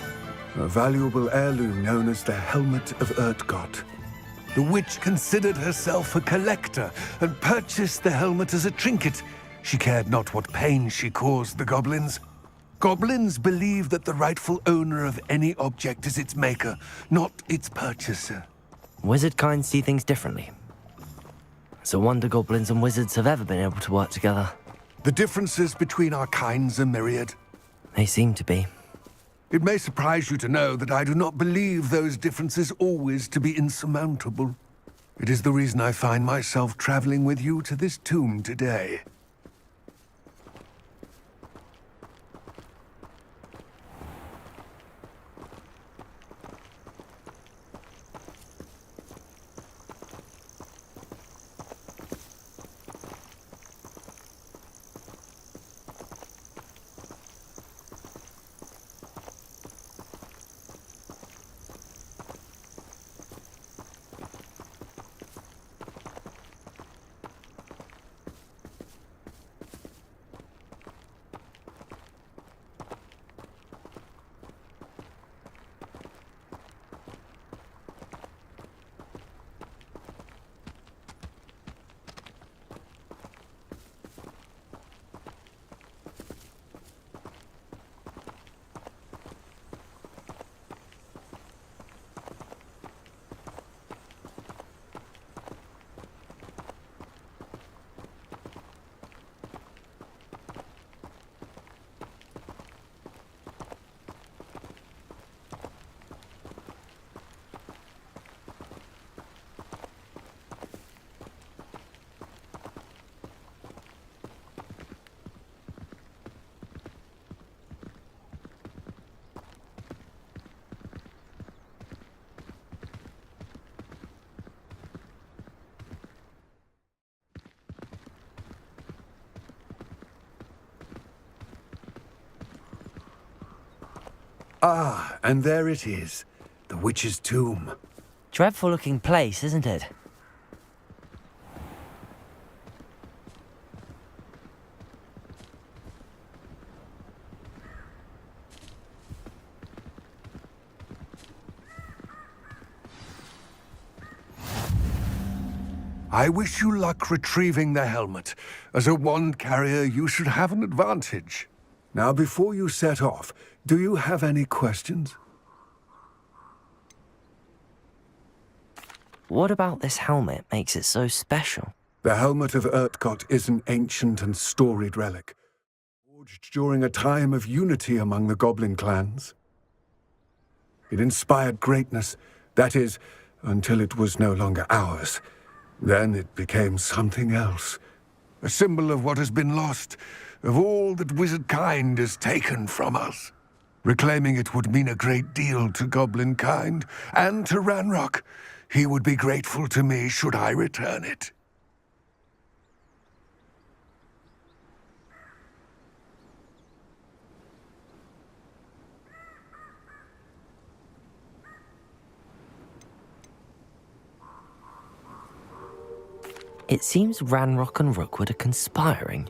A valuable heirloom known as the Helmet of Urtgott. The witch considered herself a collector and purchased the helmet as a trinket. She cared not what pain she caused the goblins. Goblins believe that the rightful owner of any object is its maker, not its purchaser. Wizard kind see things differently. It's a wonder goblins and wizards have ever been able to work together. The differences between our kinds are myriad. They seem to be. It may surprise you to know that I do not believe those differences always to be insurmountable. It is the reason I find myself traveling with you to this tomb today. Ah, and there it is. The witch's tomb. Dreadful looking place, isn't it? I wish you luck retrieving the helmet. As a wand carrier, you should have an advantage. Now, before you set off, do you have any questions? What about this helmet makes it so special? The helmet of Urtkot is an ancient and storied relic, forged during a time of unity among the goblin clans. It inspired greatness, that is, until it was no longer ours. Then it became something else. A symbol of what has been lost, of all that wizard kind is taken from us. Reclaiming it would mean a great deal to goblin kind, and to Ranrock. He would be grateful to me should I return it. It seems Ranrock and Rookwood are conspiring.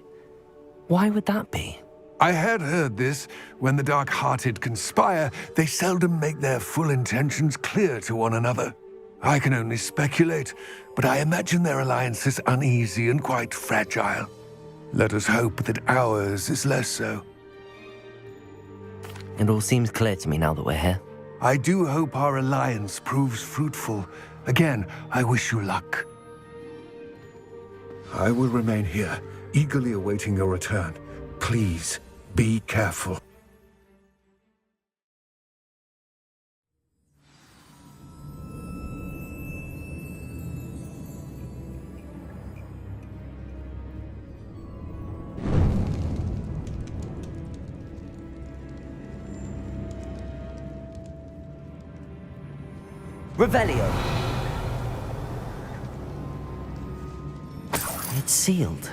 Why would that be? I had heard this. When the dark-hearted conspire, they seldom make their full intentions clear to one another. I can only speculate, but I imagine their alliance is uneasy and quite fragile. Let us hope that ours is less so. It all seems clear to me now that we're here. I do hope our alliance proves fruitful. Again, I wish you luck. I will remain here, eagerly awaiting your return. Please, be careful. Revelio! It's sealed.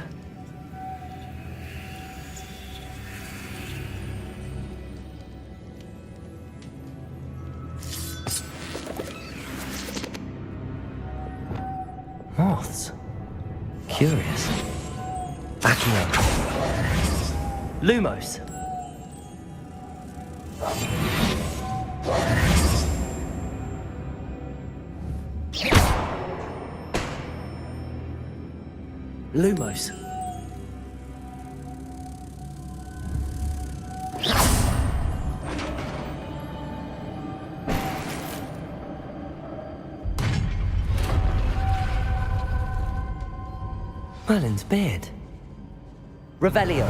Moths. Curious. Backing up. Lumos. Lumos. Merlin's beard. Revelio.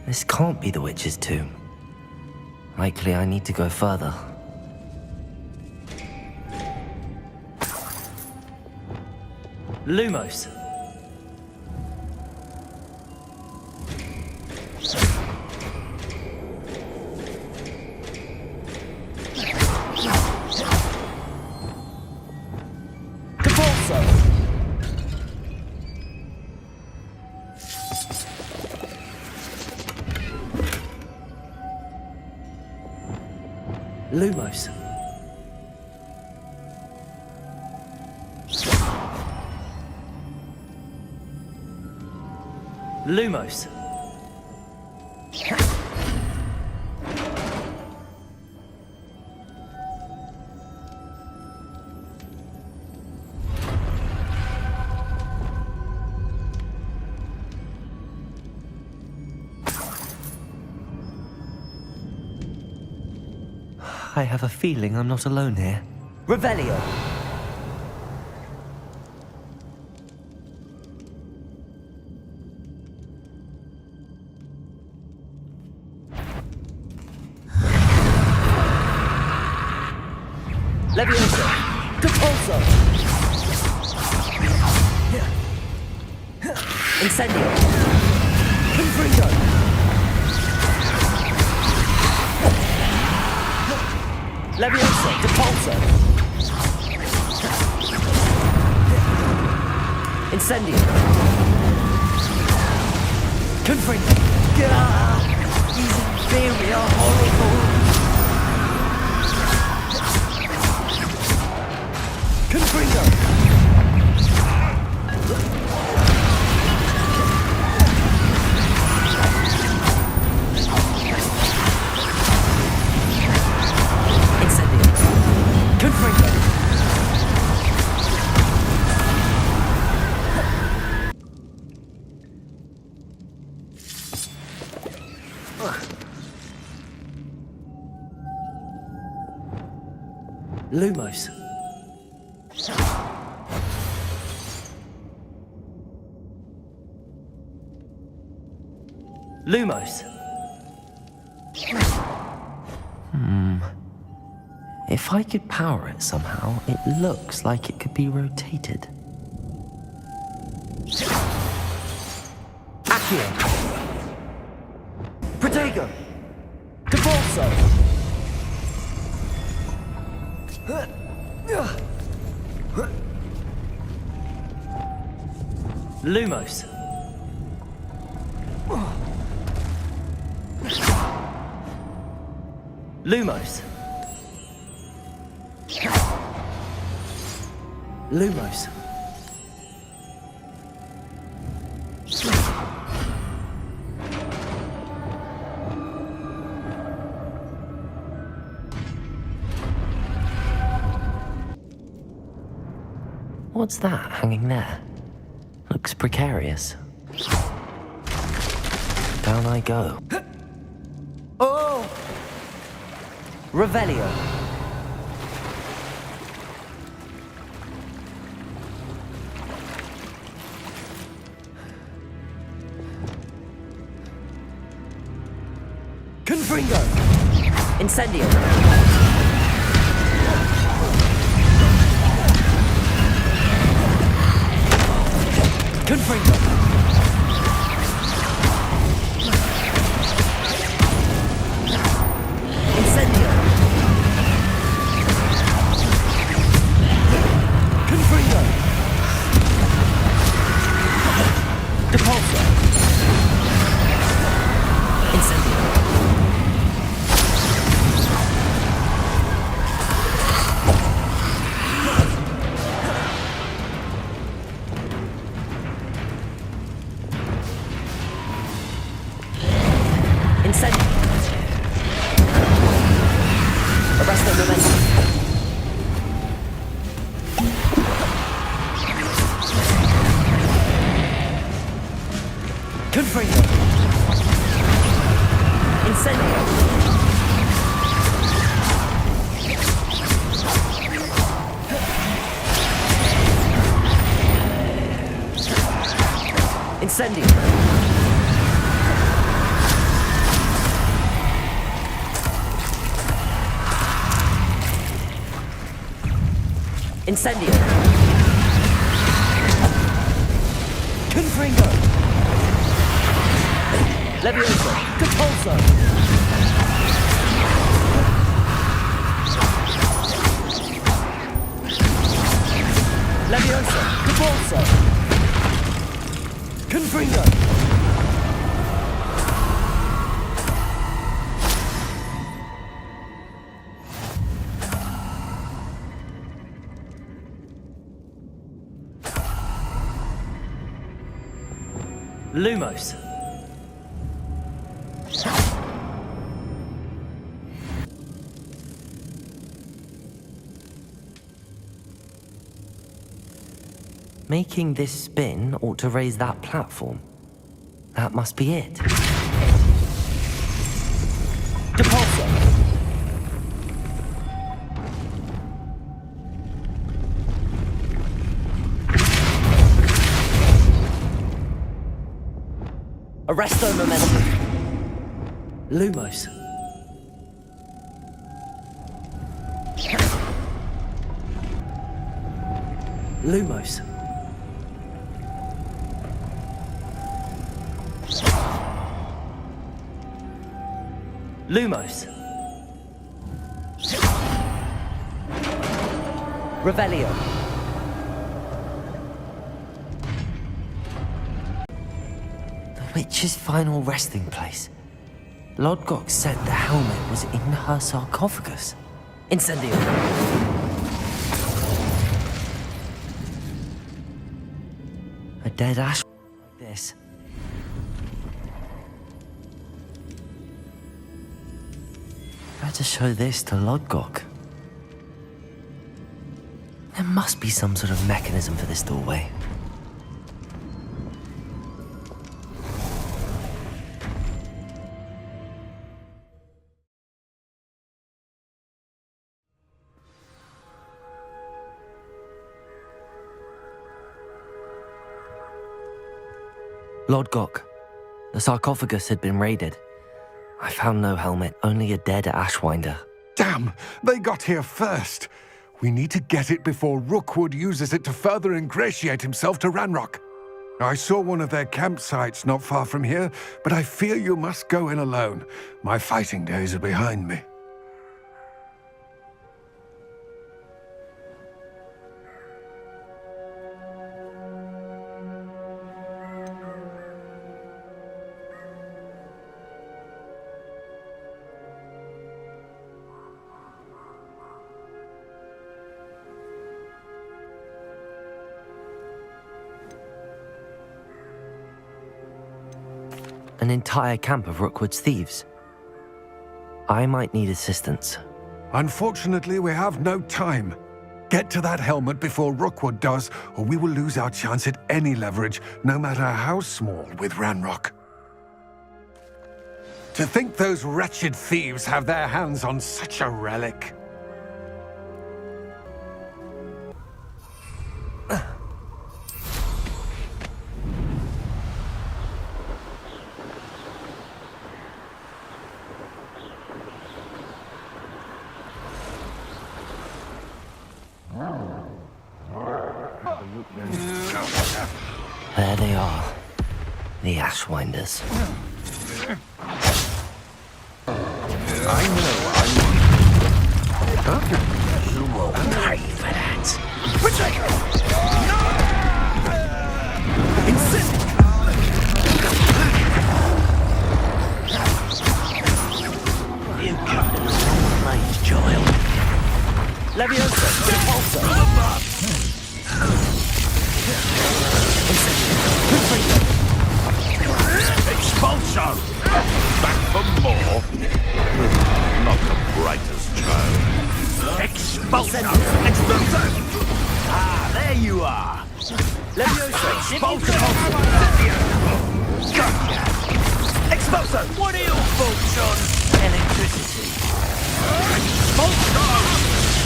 This can't be the witch's tomb. Likely I need to go further. Lumos. Lumos. Lumos. I have a feeling I'm not alone here. Revelio! Leviosa! Capulso! Incendio. Confringo. Leviosa. Depulso. Incendio. Confringo. He's very horrible. Confringo. Incendio. Confringo. Lumos. Lumos. If I could power it somehow, it looks like it could be rotated. Accio. Protego. Depulso. Lumos. Lumos. Lumos. What's that hanging there? Looks precarious. Down I go. Oh! Revelio. Confringo. Incendio. Confringo. Incendio. Confringo. Depulso. Incendio. Confringo. Incendio. Incendio. Incendio. Confringo. Leviosa. Depulso. Leviosa. Depulso. Confringo. Lumos. Making this spin ought to raise that platform. That must be it. Depulso. Arresto momentum. Lumos. Lumos. Lumos. Revelio. The witch's final resting place. Lodgok said the helmet was in her sarcophagus. Incendio. A dead ash like this. Better show this to Lodgok. There must be some sort of mechanism for this doorway. Lodgok, the sarcophagus had been raided. I found no helmet, only a dead Ashwinder. Damn! They got here first! We need to get it before Rookwood uses it to further ingratiate himself to Ranrock. I saw one of their campsites not far from here, but I fear you must go in alone. My fighting days are behind me. An entire camp of Rookwood's thieves. I might need assistance. Unfortunately, we have no time. Get to that helmet before Rookwood does, or we will lose our chance at any leverage, no matter how small, with Ranrock. To think those wretched thieves have their hands on such a relic. There they are, the Ashwinders. I know you will pay for that. You come to the wrong place, child. Leviosa, Repulsor. Expulso! Back for more? Not the brightest child. Expulso! Expulso! Ah, there you are! Leviosa, Expulso! Gotcha! Expulso! What are your thoughts on electricity? Expulso!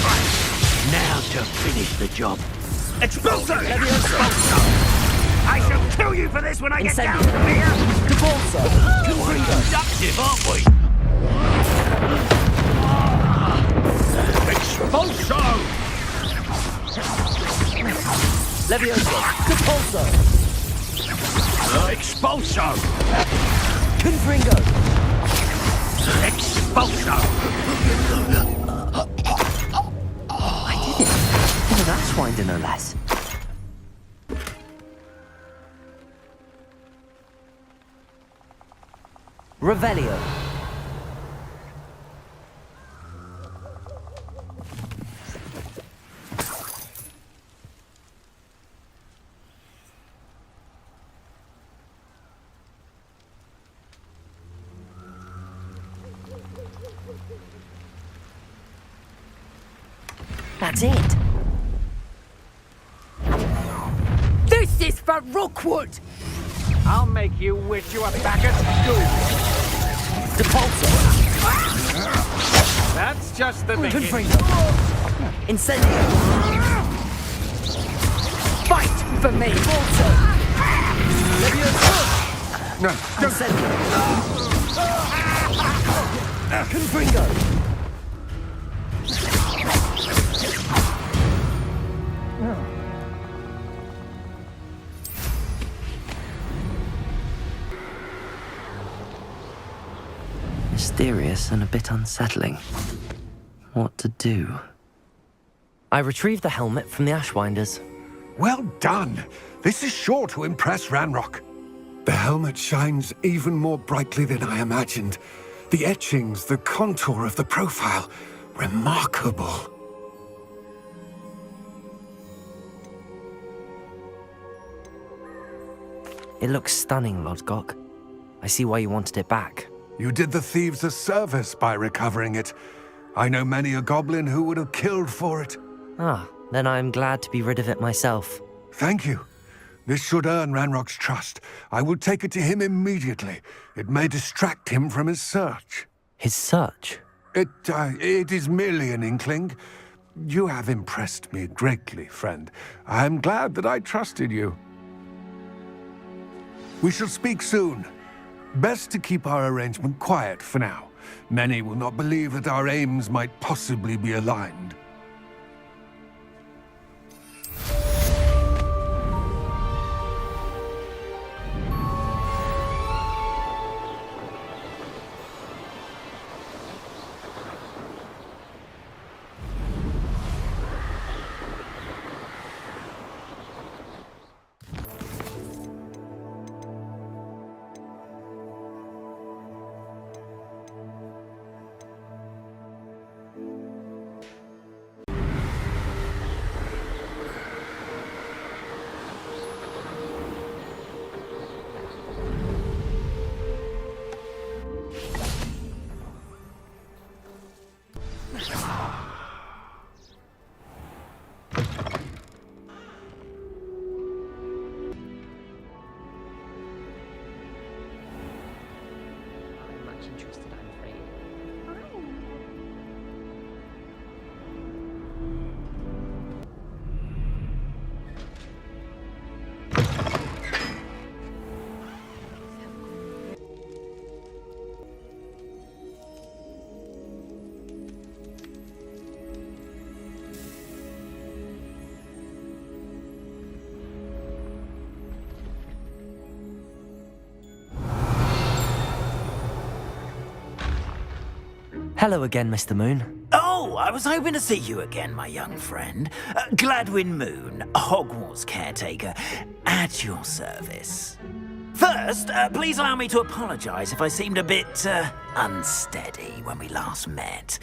Right. Now to finish the job. Expulso! Expulso! I shall kill you for this when I get down here! Repulsor! We're productive, aren't we? Expulso! Leviosa, Repulsor! Expulso! Confringo! Expulso! I did it! In an Ashwinder, no less. Revelio. That's it. This is for Rookwood! I'll make you wish you were back at school. Depulsor. That's just the beginning. Confringo. Incendio. Fight for me! Depulsor. Leviosa. No, don't. Incendio. Confringo. mysterious and a bit unsettling. What to do? I retrieved the helmet from the Ashwinders. Well done! This is sure to impress Ranrock. The helmet shines even more brightly than I imagined. The etchings, the contour of the profile, remarkable. It looks stunning, Lodgok. I see why you wanted it back. You did the thieves a service by recovering it. I know many a goblin who would have killed for it. Ah, then I am glad to be rid of it myself. Thank you. This should earn Ranrock's trust. I will take it to him immediately. It may distract him from his search. His search? It is merely an inkling. You have impressed me greatly, friend. I am glad that I trusted you. We shall speak soon. Best to keep our arrangement quiet for now. Many will not believe that our aims might possibly be aligned. Hello again, Mr. Moon. Oh, I was hoping to see you again, my young friend. Gladwin Moon, Hogwarts caretaker, at your service. First, please allow me to apologize if I seemed a bit unsteady when we last met.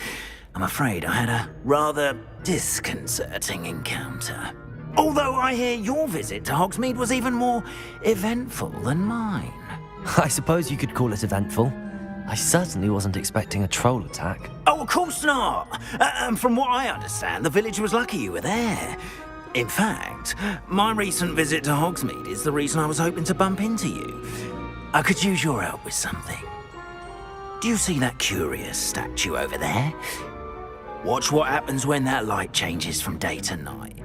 I'm afraid I had a rather disconcerting encounter. Although I hear your visit to Hogsmeade was even more eventful than mine. I suppose you could call it eventful. I certainly wasn't expecting a troll attack. Oh, of course not. From what I understand, the village was lucky you were there. In fact, my recent visit to Hogsmeade is the reason I was hoping to bump into you. I could use your help with something. Do you see that curious statue over there? Watch what happens when that light changes from day to night.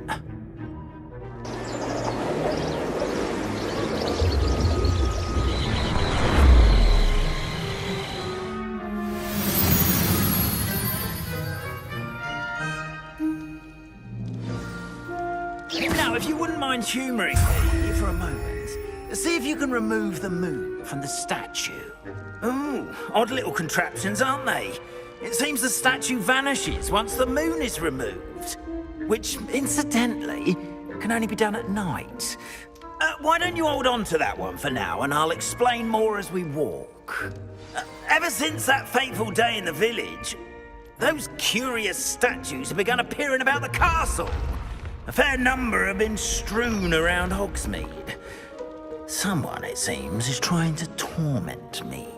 Now, if you wouldn't mind humouring me for a moment, see if you can remove the moon from the statue. Ooh, odd little contraptions, aren't they? It seems the statue vanishes once the moon is removed, which, incidentally, can only be done at night. Why don't you hold on to that one for now, and I'll explain more as we walk. Ever since that fateful day in the village, those curious statues have begun appearing about the castle. A fair number have been strewn around Hogsmeade. Someone, it seems, is trying to torment me.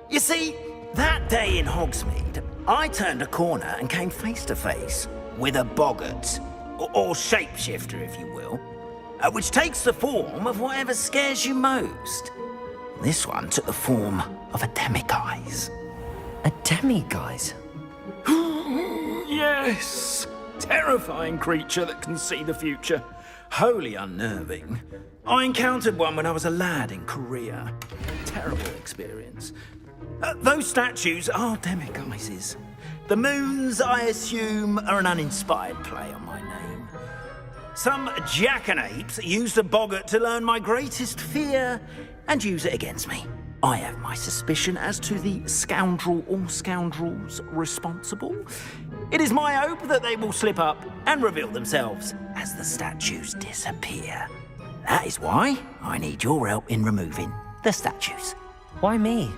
You see, that day in Hogsmeade, I turned a corner and came face to face with a boggart, or shapeshifter, if you will, which takes the form of whatever scares you most. This one took the form of a demiguise. A demiguise? Yes! Terrifying creature that can see the future. Wholly unnerving. I encountered one when I was a lad in Korea. Terrible experience. Those statues are demiguises. The moons, I assume, are an uninspired play on my name. Some jackanapes used a boggart to learn my greatest fear and use it against me. I have my suspicion as to the scoundrel or scoundrels responsible. It is my hope that they will slip up and reveal themselves as the statues disappear. That is why I need your help in removing the statues. Why me?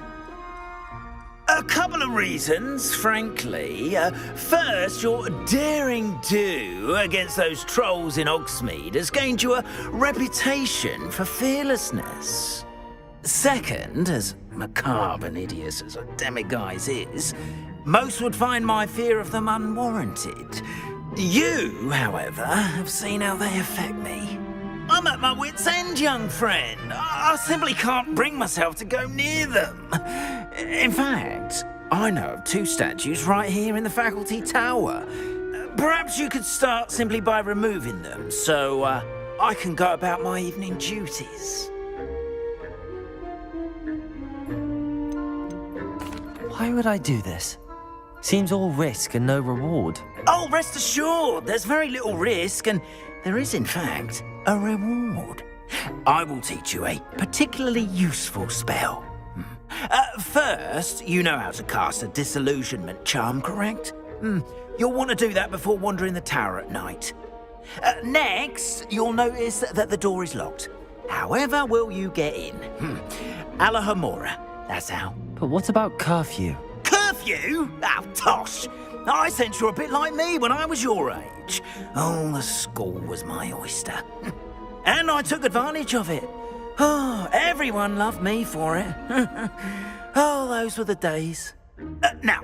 A couple of reasons, frankly. First, your daring do against those trolls in Hogsmeade has gained you a reputation for fearlessness. Second, as macabre and hideous as a demiguise is, most would find my fear of them unwarranted. You, however, have seen how they affect me. I'm at my wit's end, young friend. I simply can't bring myself to go near them. In fact, I know of 2 statues right here in the faculty tower. Perhaps you could start simply by removing them, so I can go about my evening duties. Why would I do this? Seems all risk and no reward. Oh, rest assured, there's very little risk, and there is, in fact, a reward. I will teach you a particularly useful spell. First, you know how to cast a disillusionment charm, correct? You'll want to do that before wandering the tower at night. Next, you'll notice that the door is locked. However will you get in? Alahomora, that's how. But what about curfew? Curfew? Oh, tosh! I sense you're a bit like me when I was your age. Oh, the school was my oyster. And I took advantage of it. Oh, everyone loved me for it. Oh, those were the days. Now,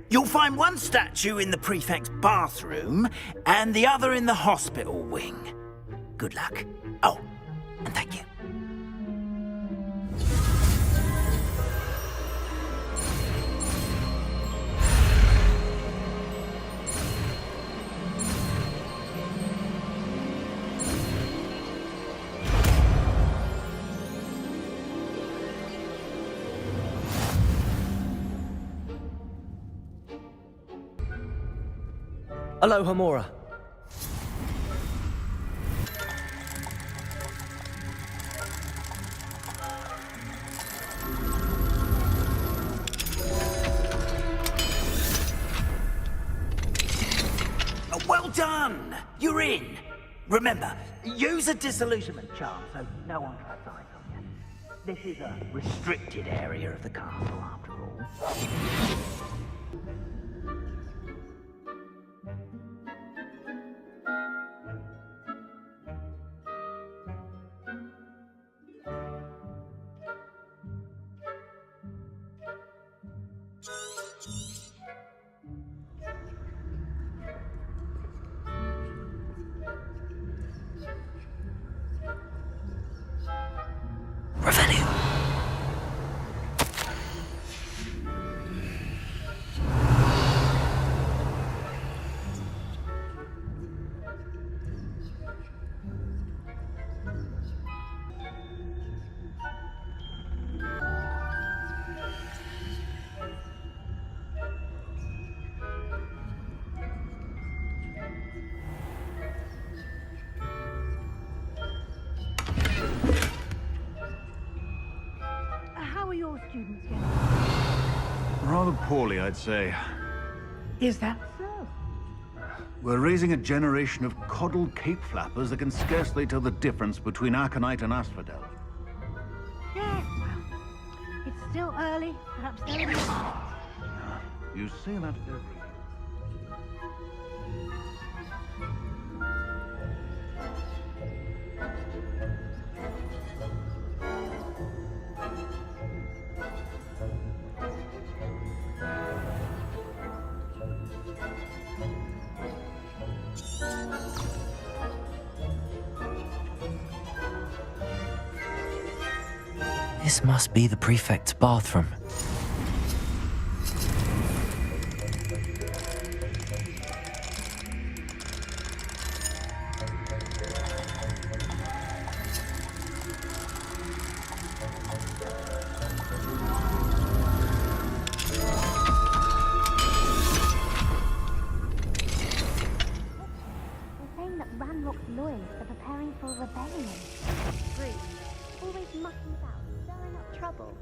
you'll find one statue in the prefect's bathroom and the other in the hospital wing. Good luck. Oh, and thank you. Alohomora. Well done! You're in. Remember, use a disillusionment charm so no one claps eyes on you. This is a restricted area of the castle, after all. How are your students getting? Rather poorly, I'd say. Is that so? We're raising a generation of coddled cape flappers that can scarcely tell the difference between Aconite and Asphodel. Yes, well, it's still early. Perhaps they'll... You say that every year. This must be the prefect's bathroom. Saying that Ranrock's loyalists are preparing for a rebellion. Rude. Always mucking about, stirring up trouble.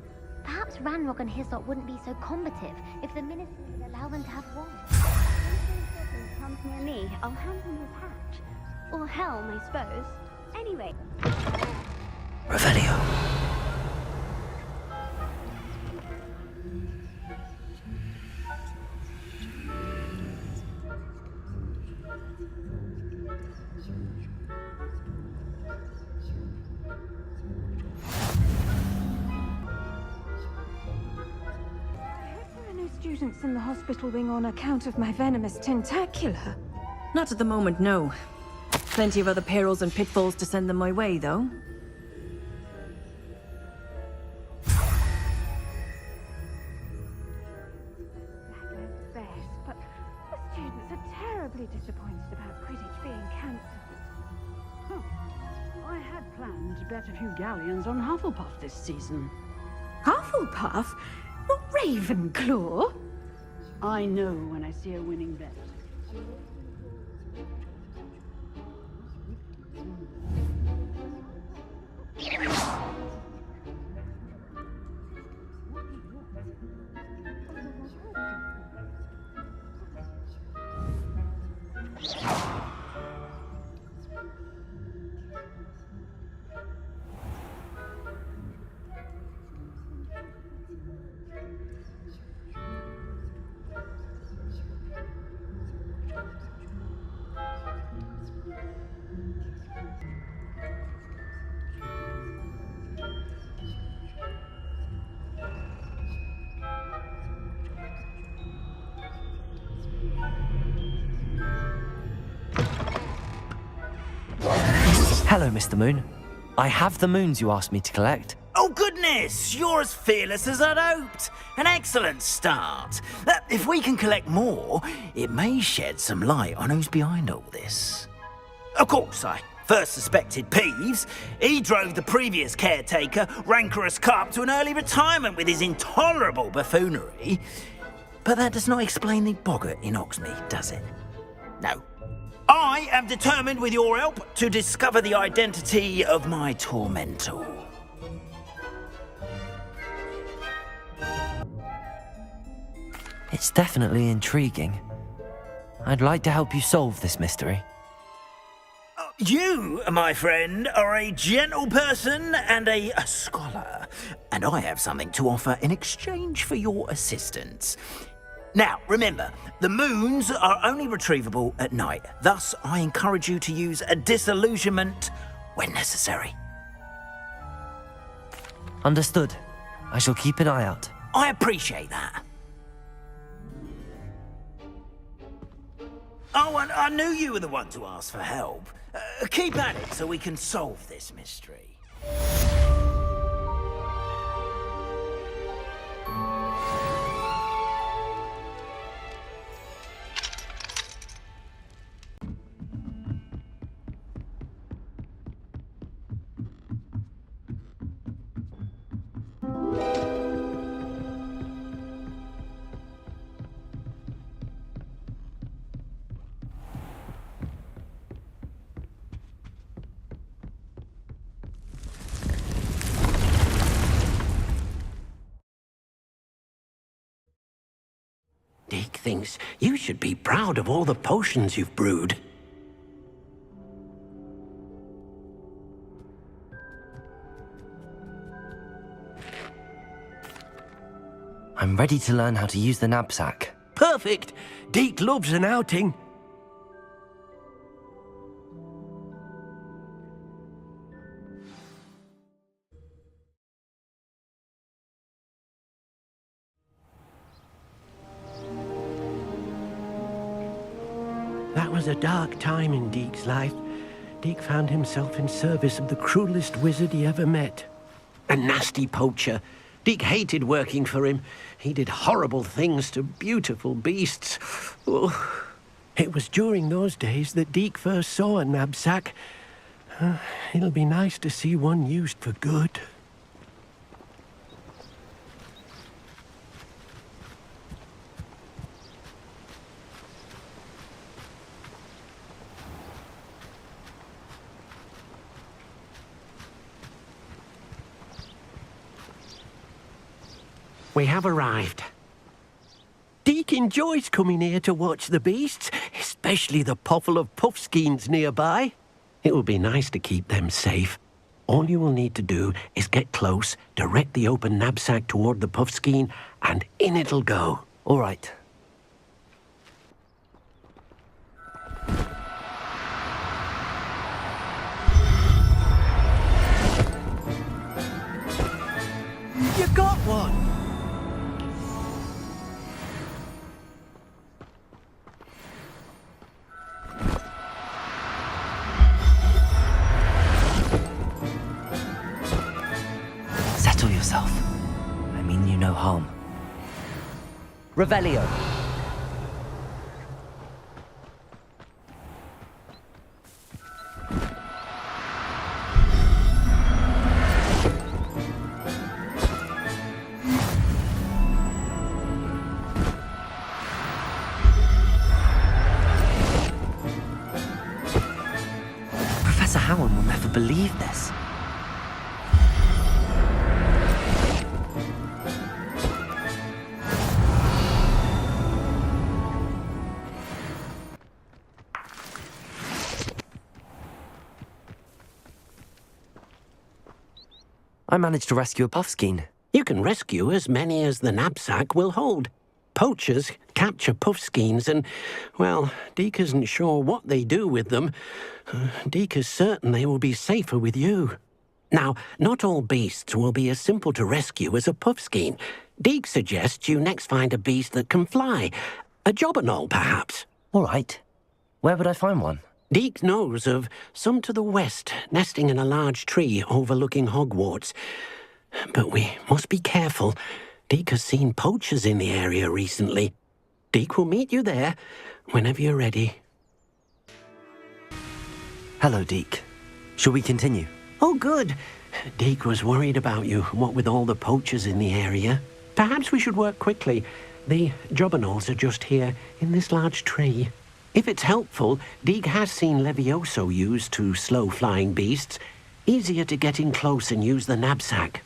Perhaps Ranrock and Hislop wouldn't be so combative if the minister would allow them to have one. When King comes near me, I'll hand him his hatch. Or helm, I suppose. Anyway. Revelio. There are no students in the hospital wing on account of my venomous tentacula. Not at the moment, no. Plenty of other perils and pitfalls to send them my way, though. Best, but the students are terribly disappointed about Quidditch being cancelled. I had planned to bet a few galleons on Hufflepuff this season. Hufflepuff? Not Ravenclaw? I know when I see a winning bet. Hello, Mr. Moon. I have the moons you asked me to collect. Oh, goodness! You're as fearless as I'd hoped. An excellent start. If we can collect more, it may shed some light on who's behind all this. Of course, I first suspected Peeves. He drove the previous caretaker, Rancorous Carp, to an early retirement with his intolerable buffoonery. But that does not explain the boggart in Oxmead, does it? No. I am determined, with your help, to discover the identity of my tormentor. It's definitely intriguing. I'd like to help you solve this mystery. You, my friend, are a gentle person and a scholar, and I have something to offer in exchange for your assistance. Now, remember, the moons are only retrievable at night. Thus, I encourage you to use a disillusionment when necessary. Understood. I shall keep an eye out. I appreciate that. Oh, and I knew you were the one to ask for help. Keep at it so we can solve this mystery. Deke thinks you should be proud of all the potions you've brewed. I'm ready to learn how to use the knapsack. Perfect! Deke loves an outing. That was a dark time in Deke's life. Deke found himself in service of the cruelest wizard he ever met. A nasty poacher. Deke hated working for him. He did horrible things to beautiful beasts. Oh, it was during those days that Deke first saw a knapsack. It'll be nice to see one used for good. we have arrived. Deke enjoys coming here to watch the beasts, especially the potful of puffskeins nearby. It will be nice to keep them safe. All you will need to do is get close, direct the open knapsack toward the puffskein, and in it'll go. All right. You got one! Settle yourself. I mean you no harm. Revelio. Professor Howard will never believe this. I managed to rescue a puffskein. You can rescue as many as the knapsack will hold. Poachers capture puffskeins and, well, Deke isn't sure what they do with them. Deke is certain they will be safer with you. Now, not all beasts will be as simple to rescue as a puffskein. Deke suggests you next find a beast that can fly. A jobberknoll, perhaps. All right. Where would I find one? Deke knows of some to the west, nesting in a large tree overlooking Hogwarts. But we must be careful. Deke has seen poachers in the area recently. Deke will meet you there whenever you're ready. Hello, Deke. Shall we continue? Oh, good. Deke was worried about you, what with all the poachers in the area. Perhaps we should work quickly. The jobberknolls are just here, in this large tree. If it's helpful, Deke has seen Levioso used to slow flying beasts. Easier to get in close and use the knapsack.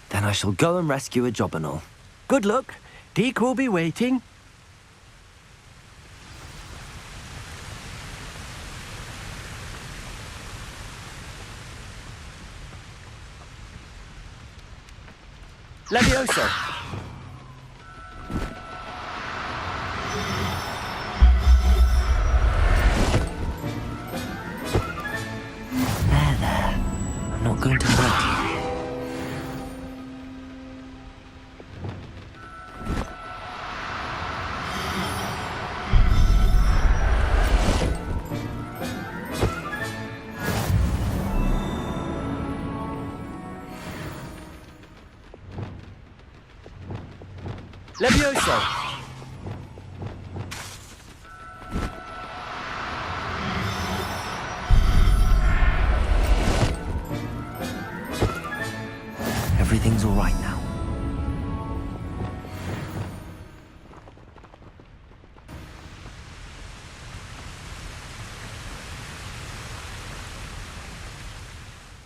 Then I shall go and rescue a jobberknoll. Good luck. Deke will be waiting. Levioso! There. I'm not going to hurt you. Levioso! Everything's all right now.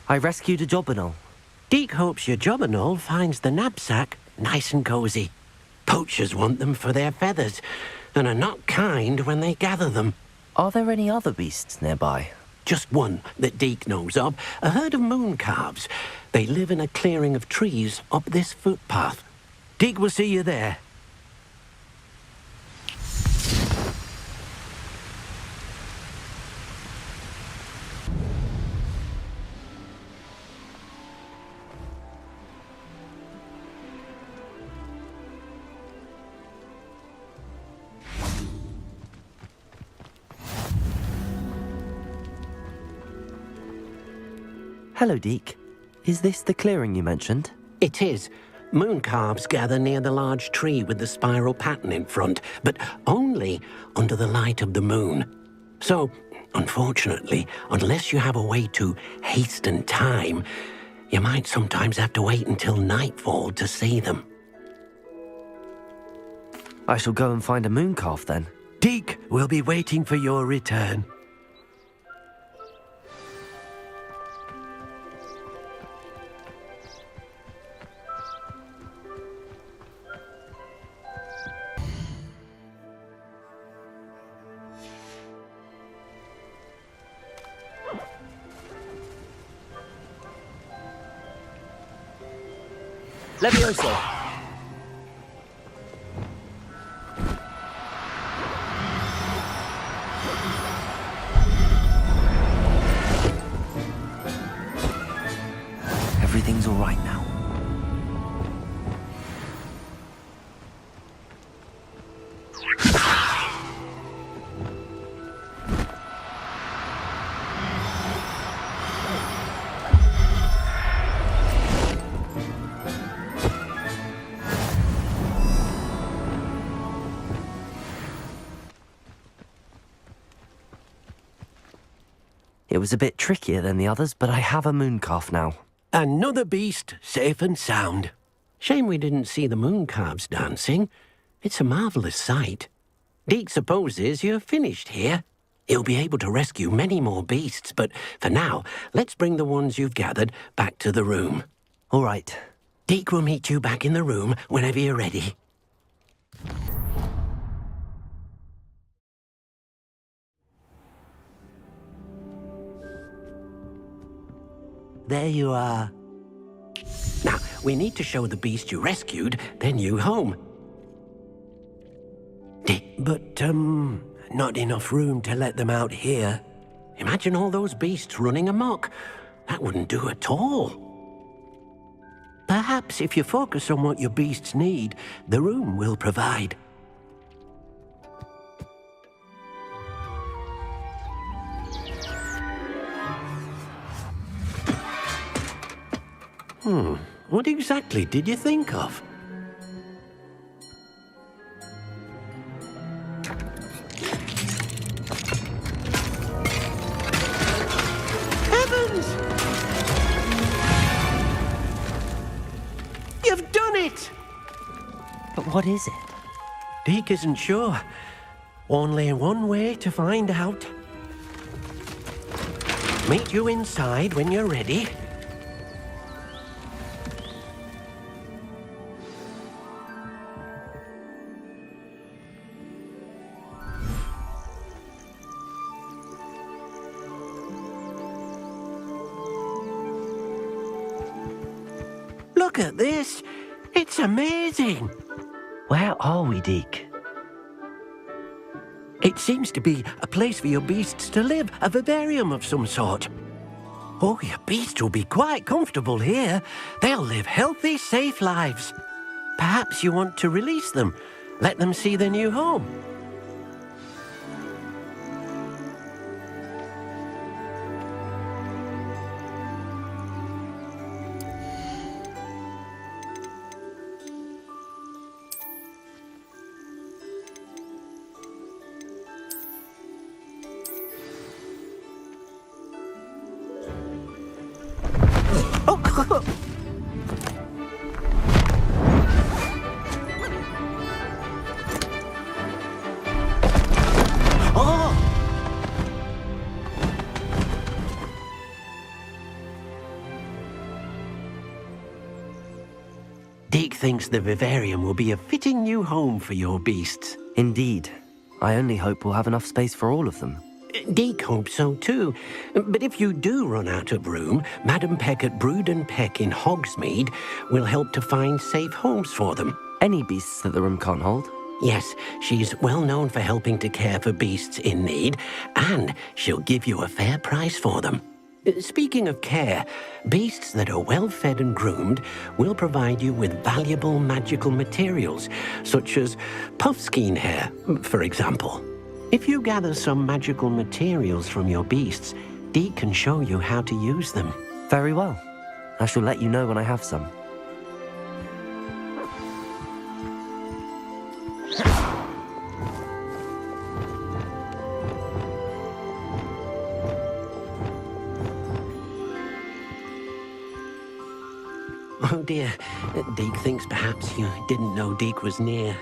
I rescued a jobberknoll. Deke hopes your jobberknoll finds the knapsack nice and cozy. Poachers want them for their feathers, and are not kind when they gather them. Are there any other beasts nearby? Just one that Deke knows of, a herd of moon calves. They live in a clearing of trees up this footpath. Deke will see you there. Hello, Deke. Is this the clearing you mentioned? It is. Moon calves gather near the large tree with the spiral pattern in front, but only under the light of the moon. So, unfortunately, unless you have a way to hasten time, you might sometimes have to wait until nightfall to see them. I shall go and find a moon calf then. Deke will be waiting for your return. Levioso! Everything's all right now. It was a bit trickier than the others, but I have a mooncalf now. Another beast, safe and sound. Shame we didn't see the mooncalves dancing. It's a marvellous sight. Deke supposes you're finished here. He'll be able to rescue many more beasts, but for now, let's bring the ones you've gathered back to the room. All right. Deke will meet you back in the room whenever you're ready. There you are. Now, we need to show the beast you rescued their new home. But, not enough room to let them out here. Imagine all those beasts running amok. That wouldn't do at all. Perhaps if you focus on what your beasts need, the room will provide. What exactly did you think of? Heavens! You've done it! But what is it? Deke isn't sure. Only one way to find out. Meet you inside when you're ready. Look at this! It's amazing! Where are we, Deke? It seems to be a place for your beasts to live, a vivarium of some sort. Oh, your beasts will be quite comfortable here. They'll live healthy, safe lives. Perhaps you want to release them, let them see their new home. Deke thinks the vivarium will be a fitting new home for your beasts. Indeed. I only hope we'll have enough space for all of them. Deke hopes so too. But if you do run out of room, Madam Peck at Brood and Peck in Hogsmeade will help to find safe homes for them. Any beasts that the room can't hold? Yes, she's well known for helping to care for beasts in need, and she'll give you a fair price for them. Speaking of care, beasts that are well fed and groomed will provide you with valuable magical materials, such as puffskein hair, for example. If you gather some magical materials from your beasts, Deke can show you how to use them. Very well. I shall let you know when I have some. Oh dear, Deke thinks perhaps you didn't know Deke was near.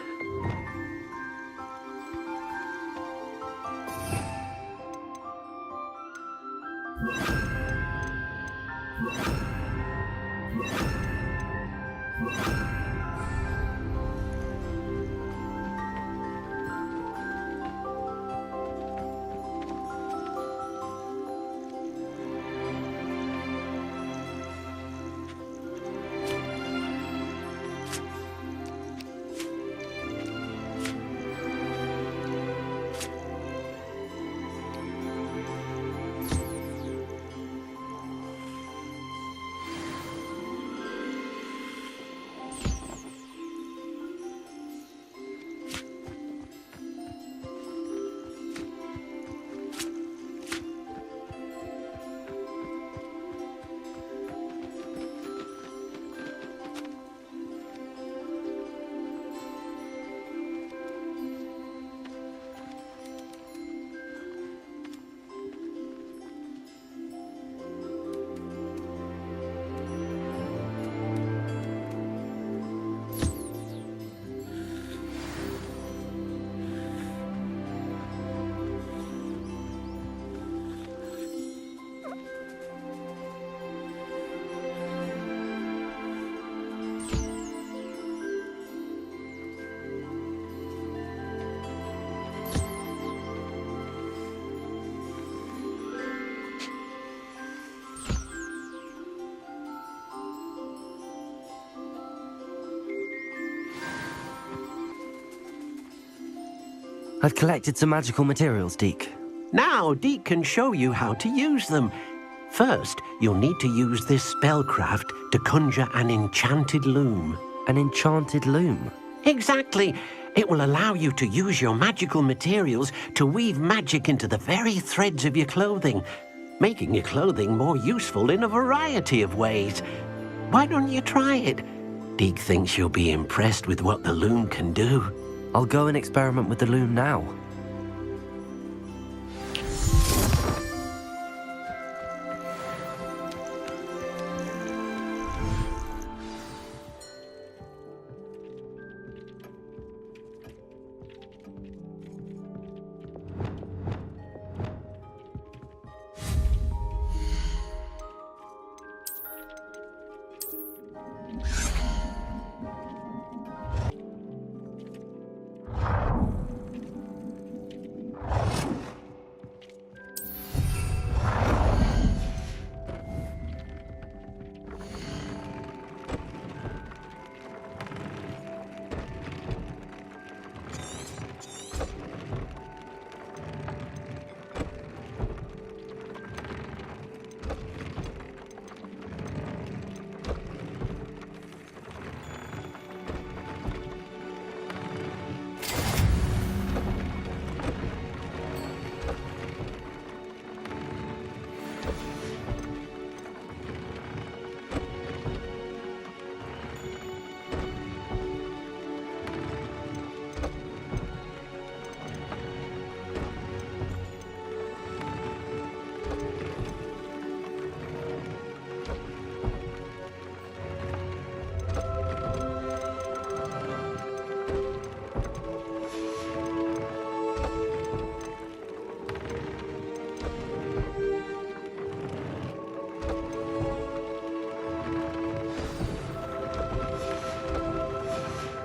I've collected some magical materials, Deke. Now, Deke can show you how to use them. First, you'll need to use this spellcraft to conjure an enchanted loom. An enchanted loom? Exactly. It will allow you to use your magical materials to weave magic into the very threads of your clothing, making your clothing more useful in a variety of ways. Why don't you try it? Deke thinks you'll be impressed with what the loom can do. I'll go and experiment with the loom now.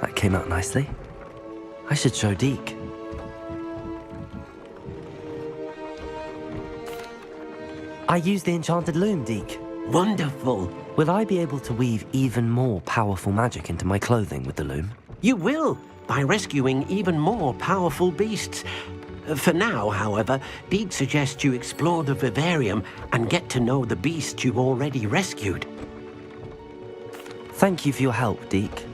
That came out nicely. I should show Deke. I used the enchanted loom, Deke. Wonderful. Will I be able to weave even more powerful magic into my clothing with the loom? You will, by rescuing even more powerful beasts. For now, however, Deke suggests you explore the vivarium and get to know the beasts you've already rescued. Thank you for your help, Deke.